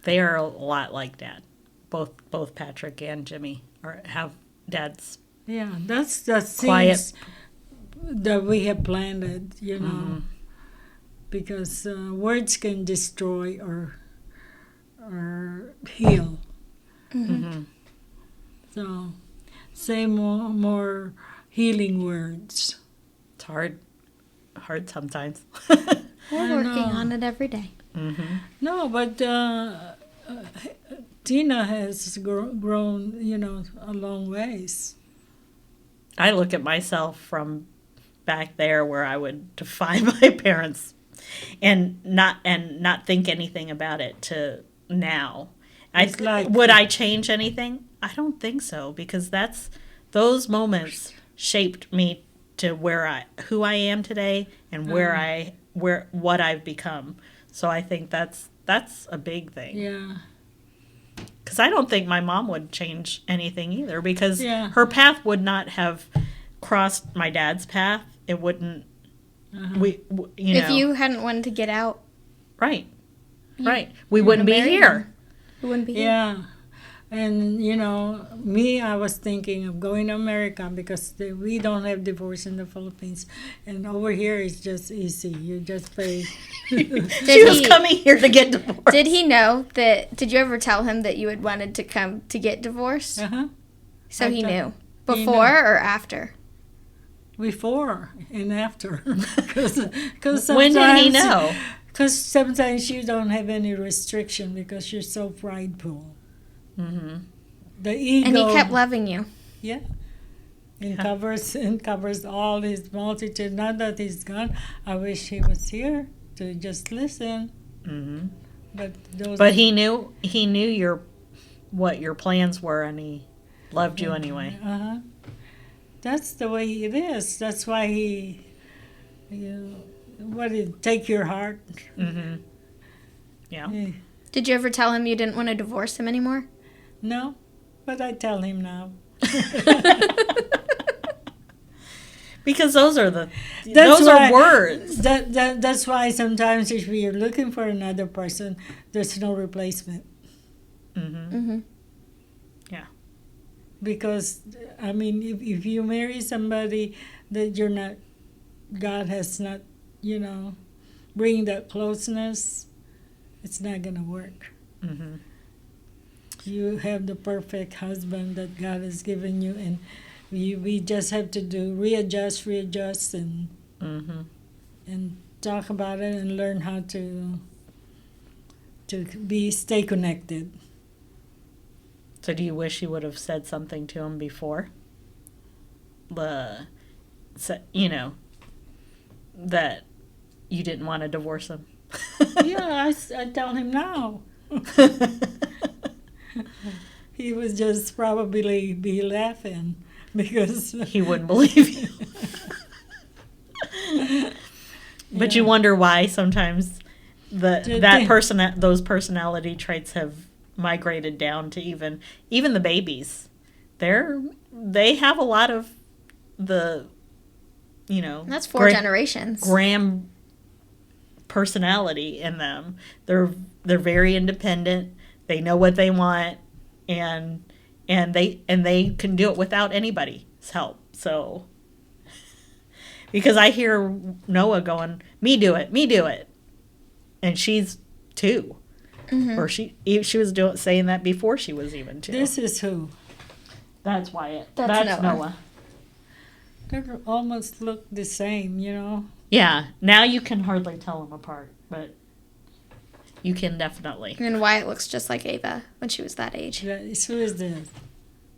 [SPEAKER 3] They are a lot like Dad. Both Patrick and Jimmy have Dad's.
[SPEAKER 2] Yeah, that's the
[SPEAKER 3] Quiet.
[SPEAKER 2] things that we have planted,
[SPEAKER 3] Mm-hmm.
[SPEAKER 2] because words can destroy or heal.
[SPEAKER 3] Mm-hmm.
[SPEAKER 2] So, say more healing words.
[SPEAKER 3] It's hard sometimes.
[SPEAKER 1] We're working on it every day.
[SPEAKER 3] Mm-hmm.
[SPEAKER 2] No, but Tina has grown, a long ways.
[SPEAKER 3] I look at myself from back there where I would defy my parents and not think anything about it to now.
[SPEAKER 2] It's like-
[SPEAKER 3] Would I change anything? I don't think so, because those moments shaped me to who I am today and what I've become. So I think that's a big thing.
[SPEAKER 2] Yeah.
[SPEAKER 3] Because I don't think my mom would change anything either, because
[SPEAKER 2] Yeah.
[SPEAKER 3] her path would not have crossed my dad's path. It wouldn't.
[SPEAKER 1] If you hadn't wanted to get out,
[SPEAKER 3] Right. We
[SPEAKER 1] you
[SPEAKER 3] wouldn't be
[SPEAKER 1] would've married
[SPEAKER 3] here.
[SPEAKER 1] him. We wouldn't be here.
[SPEAKER 2] Yeah. And, me, I was thinking of going to America because we don't have divorce in the Philippines. And over here, it's just easy. You just pay.
[SPEAKER 3] She was coming here to get divorced.
[SPEAKER 1] Did he know that? Did you ever tell him that you had wanted to come to get divorced?
[SPEAKER 2] Uh-huh.
[SPEAKER 1] So
[SPEAKER 2] I
[SPEAKER 1] he
[SPEAKER 2] told-
[SPEAKER 1] knew.
[SPEAKER 2] he
[SPEAKER 1] Before
[SPEAKER 2] knew.
[SPEAKER 1] or after?
[SPEAKER 2] Before and after. Cause
[SPEAKER 3] When did he know?
[SPEAKER 2] Because sometimes you don't have any restriction because you're so prideful.
[SPEAKER 3] Mm-hmm.
[SPEAKER 2] The ego.
[SPEAKER 1] And he kept loving you.
[SPEAKER 2] Yeah. And covers all his multitude. Now that he's gone, I wish he was here to just listen.
[SPEAKER 3] Mm-hmm.
[SPEAKER 2] But
[SPEAKER 3] he knew what your plans were, and he loved you anyway.
[SPEAKER 2] Uh-huh. That's the way it is. That's why take your heart.
[SPEAKER 3] Mm-hmm. Yeah.
[SPEAKER 2] Eh,
[SPEAKER 1] Did you ever tell him you didn't want to divorce him anymore?
[SPEAKER 2] No, but I tell him now.
[SPEAKER 3] Because those are
[SPEAKER 2] That's
[SPEAKER 3] those
[SPEAKER 2] why-
[SPEAKER 3] are words.
[SPEAKER 2] That's why sometimes if you're looking for another person, there's no replacement.
[SPEAKER 3] Mm-hmm.
[SPEAKER 1] Mm-hmm.
[SPEAKER 2] Because, I mean, if you marry somebody that God has not, bring that closeness, it's not going to work.
[SPEAKER 3] Mm-hmm.
[SPEAKER 2] You have the perfect husband that God has given you, and we just have to readjust, and
[SPEAKER 3] Mm-hmm.
[SPEAKER 2] and talk about it and learn how to stay connected.
[SPEAKER 3] So do you wish you would have said something to him before? That you didn't want to divorce him.
[SPEAKER 2] Yeah, I tell him now. He would just probably be laughing because
[SPEAKER 3] He wouldn't believe you. But you wonder why sometimes those personality traits have migrated down to even the babies. They have a lot of the
[SPEAKER 1] That's 4 generations.
[SPEAKER 3] Graham personality in them. They're very independent. They know what they want, and they can do it without anybody's help. So because I hear Noah going, "Me do it," and she's 2.
[SPEAKER 1] Mm-hmm.
[SPEAKER 3] Or she was saying that before she was even 2.
[SPEAKER 2] this is who.
[SPEAKER 3] That's Wyatt.
[SPEAKER 1] That's Noah.
[SPEAKER 3] Noah.
[SPEAKER 2] They almost look the same, you know.
[SPEAKER 3] Yeah. Now you can hardly tell them apart, but you can definitely.
[SPEAKER 1] And Wyatt looks just like Ava when she was that age.
[SPEAKER 2] Who is this?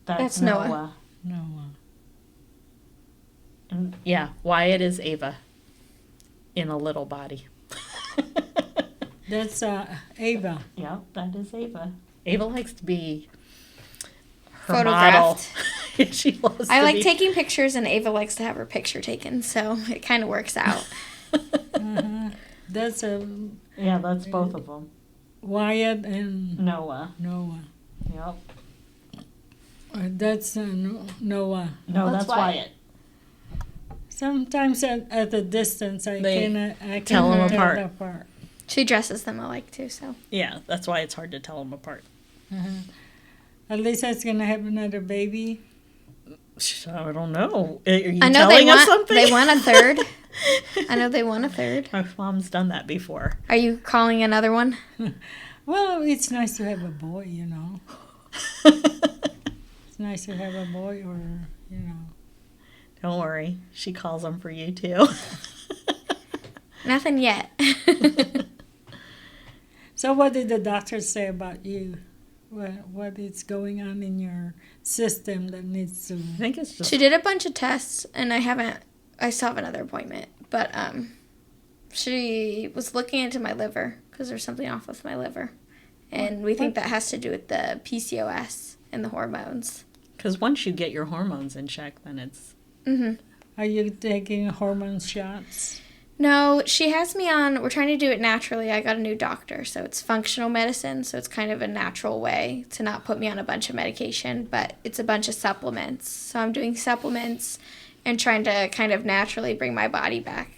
[SPEAKER 1] That's Noah.
[SPEAKER 2] Noah.
[SPEAKER 3] And yeah, Wyatt is Ava in a little body.
[SPEAKER 2] That's Ava.
[SPEAKER 3] Yeah, that is Ava. Ava likes to be her
[SPEAKER 1] Photographed.
[SPEAKER 3] model. She loves
[SPEAKER 1] I
[SPEAKER 3] to
[SPEAKER 1] like
[SPEAKER 3] be.
[SPEAKER 1] taking pictures, and Ava likes to have her picture taken, so it kind of works out.
[SPEAKER 2] That's
[SPEAKER 3] Yeah, that's both of them.
[SPEAKER 2] Wyatt and
[SPEAKER 3] Noah.
[SPEAKER 2] Noah.
[SPEAKER 3] Yep.
[SPEAKER 2] That's Noah.
[SPEAKER 3] No,
[SPEAKER 1] That's
[SPEAKER 3] that's Wyatt.
[SPEAKER 2] Sometimes at a distance, I
[SPEAKER 3] They
[SPEAKER 2] can
[SPEAKER 3] tell 'em
[SPEAKER 2] tell
[SPEAKER 3] apart.
[SPEAKER 2] apart.
[SPEAKER 1] She dresses them alike, too, so.
[SPEAKER 3] Yeah, that's why it's hard to tell them apart.
[SPEAKER 2] Elisa's gonna have another baby.
[SPEAKER 3] I don't know. Are you
[SPEAKER 1] I know
[SPEAKER 3] telling us something?
[SPEAKER 1] they want a third. I know they want a third.
[SPEAKER 3] My mom's done that before.
[SPEAKER 1] Are you calling another one?
[SPEAKER 2] Well, it's nice to have a boy, you know. It's nice to have a boy, or you know.
[SPEAKER 3] Don't worry. She calls them for you, too.
[SPEAKER 1] Nothing yet.
[SPEAKER 2] So, what did the doctors say about you? What is going on in your system that needs to?
[SPEAKER 3] I think it's just...
[SPEAKER 1] She did a bunch of tests, and I still have another appointment, but she was looking into my liver because there's something off with my liver, and we think that has to do with the PCOS and the hormones.
[SPEAKER 3] Because once you get your hormones in check, then it's...
[SPEAKER 2] Are you taking hormone shots?
[SPEAKER 1] No, she has me on, we're trying to do it naturally. I got a new doctor, so it's functional medicine, so it's kind of a natural way to not put me on a bunch of medication, but it's a bunch of supplements. So I'm doing supplements and trying to kind of naturally bring my body back.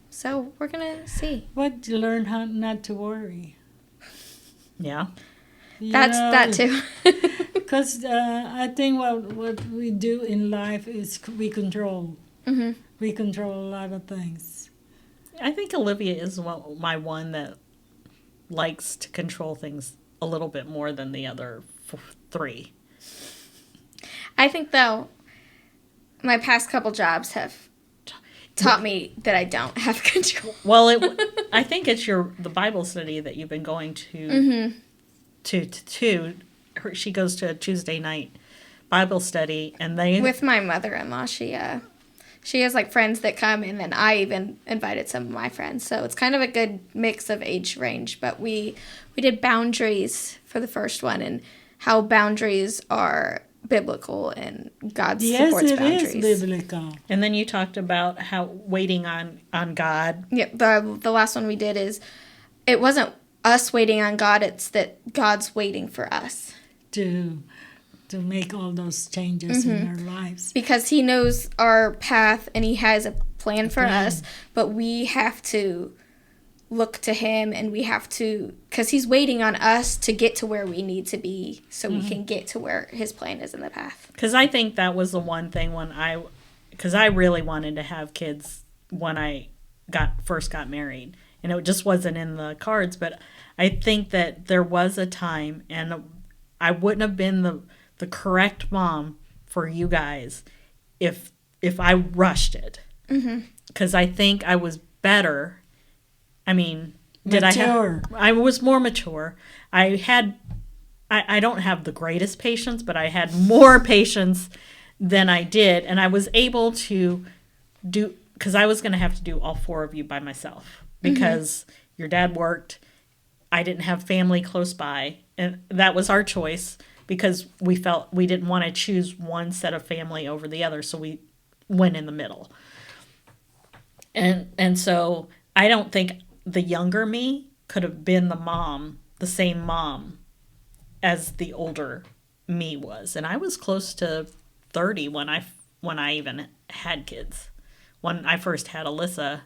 [SPEAKER 1] So we're going to see.
[SPEAKER 2] What you learn how not to worry.
[SPEAKER 3] Yeah.
[SPEAKER 1] That too.
[SPEAKER 2] Because I think what we do in life is we control. We control a lot of things.
[SPEAKER 3] I think Alivia is my one that likes to control things a little bit more than the other three.
[SPEAKER 1] I think, though, my past couple jobs have taught me that I don't have control.
[SPEAKER 3] Well, I think it's the Bible study that you've been going to. She goes to a Tuesday night Bible study, and
[SPEAKER 1] with my mother-in-law, she has like friends that come, and then I even invited some of my friends. So it's kind of a good mix of age range. But we did boundaries for the first one, and how boundaries are biblical, and God supports boundaries.
[SPEAKER 2] Yes, it is biblical.
[SPEAKER 3] And then you talked about how waiting on God.
[SPEAKER 1] Yeah, the last one we did it wasn't us waiting on God, it's that God's waiting for us.
[SPEAKER 2] To make all those changes in our lives.
[SPEAKER 1] Because he knows our path and he has a plan for us, but we have to look to him, and we have to, because he's waiting on us to get to where we need to be so we can get to where his plan is in the path.
[SPEAKER 3] Because I think that was the one thing because I really wanted to have kids when I first got married, and it just wasn't in the cards. But I think that there was a time, and I wouldn't have been the correct mom for you guys if I rushed it. Because I think I was better. I mean, I was more mature. I don't have the greatest patience, but I had more patience than I did, and I was able to do, because I was going to have to do all four of you by myself, because your dad worked, I didn't have family close by, and that was our choice, because we felt we didn't want to choose one set of family over the other, so we went in the middle. And so I don't think the younger me could have been the same mom as the older me was. And I was close to 30 when I even had kids. When I first had Alyssa.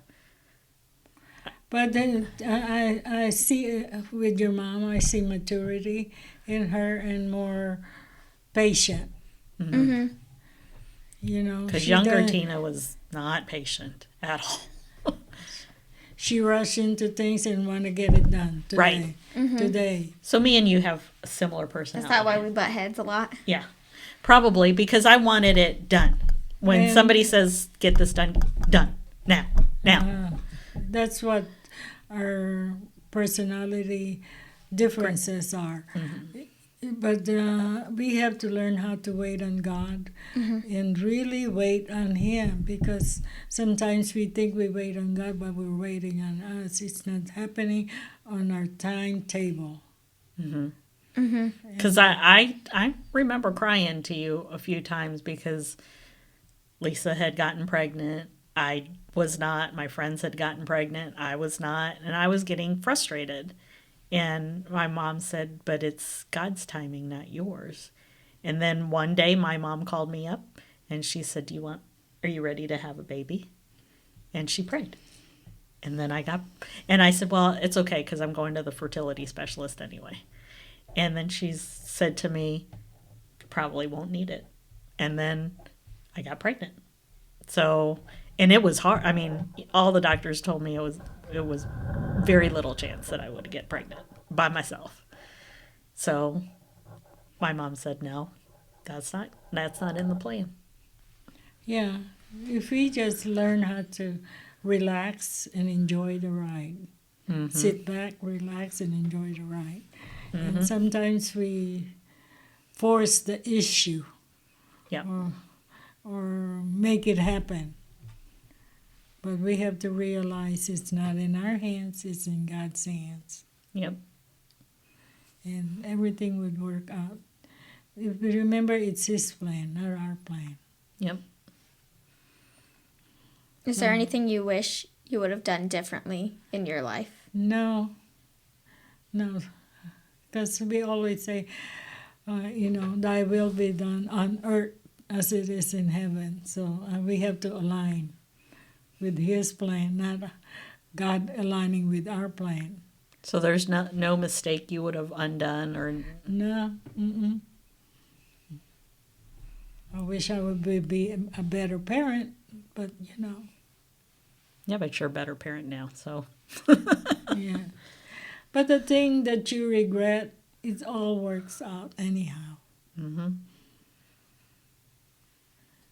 [SPEAKER 2] But then I see with your mom, I see maturity in her and more patient. You know,
[SPEAKER 3] because younger Tina was not patient at all.
[SPEAKER 2] She rushed into things and want to get it done today.
[SPEAKER 3] Right.
[SPEAKER 2] Today.
[SPEAKER 3] So me and you have a similar personality.
[SPEAKER 1] Is that why we butt heads a lot?
[SPEAKER 3] Yeah. Probably because I wanted it done. When
[SPEAKER 2] And-
[SPEAKER 3] somebody says, get this done, done. Now.
[SPEAKER 2] That's what our personality differences are. But we have to learn how to wait on God and really wait on Him, because sometimes we think we wait on God, but we're waiting on us. It's not happening on our timetable.
[SPEAKER 3] Because I remember crying to you a few times because Lisa had gotten pregnant. I was not. My friends had gotten pregnant. I was not. And I was getting frustrated. And my mom said, but it's God's timing, not yours. And then one day my mom called me up and she said, are you ready to have a baby? And she prayed. And then I said, well, it's okay because I'm going to the fertility specialist anyway. And then she said to me, you probably won't need it. And then I got pregnant. So, and it was hard. I mean, all the doctors told me it was very little chance that I would get pregnant by myself. So my mom said, no, that's not in the plan.
[SPEAKER 2] Yeah, if we just learn how to relax and enjoy the ride. Sit back, relax, and enjoy the ride. And sometimes we force the issue or make it happen. But we have to realize it's not in our hands, it's in God's hands.
[SPEAKER 3] Yep.
[SPEAKER 2] And everything would work out. If we remember, it's His plan, not our plan.
[SPEAKER 3] Yep.
[SPEAKER 1] Is there anything you wish you would have done differently in your life?
[SPEAKER 2] No. Because we always say, thy will be done on earth as it is in heaven. So we have to align with His plan, not God aligning with our plan.
[SPEAKER 3] So there's no mistake you would have undone or...
[SPEAKER 2] No. I wish I would be a better parent, but
[SPEAKER 3] Yeah, but you're a better parent now, so...
[SPEAKER 2] yeah. But the thing that you regret, it all works out anyhow.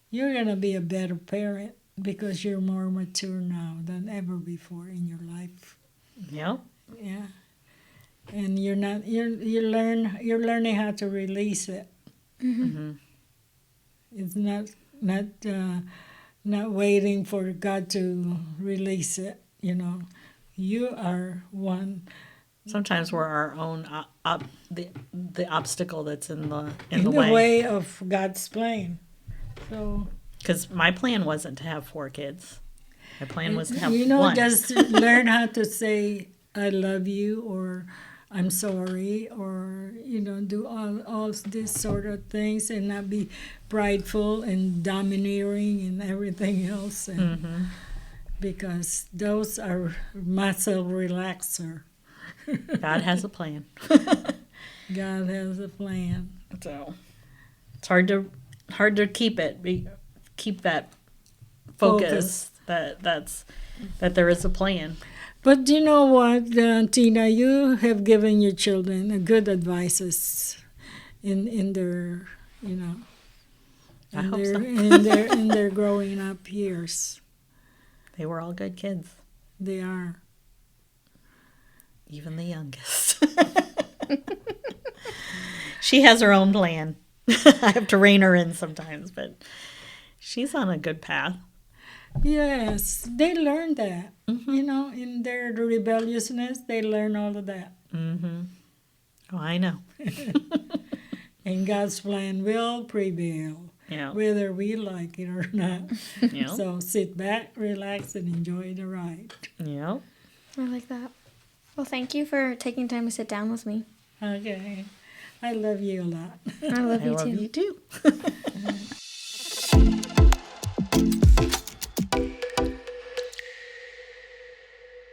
[SPEAKER 2] You're going to be a better parent because you're more mature now than ever before in your life.
[SPEAKER 3] Yep.
[SPEAKER 2] Yeah. And you're learning how to release it. It's not waiting for God to release it, You are one.
[SPEAKER 3] Sometimes we're our own the obstacle that's in the
[SPEAKER 2] way of God's plan. So
[SPEAKER 3] because my plan wasn't to have 4 kids. My plan was to have one.
[SPEAKER 2] Just learn how to say I love you or I'm sorry or do all these sort of things and not be prideful and domineering and everything else. And because those are muscle relaxer.
[SPEAKER 3] God has a plan.
[SPEAKER 2] God has a plan.
[SPEAKER 3] So it's hard to keep that focus that there is a plan.
[SPEAKER 2] But you know what, Tina, you have given your children a good advices in their
[SPEAKER 3] I hope so.
[SPEAKER 2] in their growing up years.
[SPEAKER 3] They were all good kids.
[SPEAKER 2] They are.
[SPEAKER 3] Even the youngest. She has her own plan. I have to rein her in sometimes, but she's on a good path.
[SPEAKER 2] Yes, they learn that. In their rebelliousness, they learn all of that.
[SPEAKER 3] Oh, I know.
[SPEAKER 2] And God's plan will prevail, whether we like it or not. So sit back, relax, and enjoy the ride.
[SPEAKER 3] Yeah.
[SPEAKER 1] I like that. Well, thank you for taking time to sit down with me.
[SPEAKER 2] Okay. I love you a lot.
[SPEAKER 1] I love you too.
[SPEAKER 3] You too.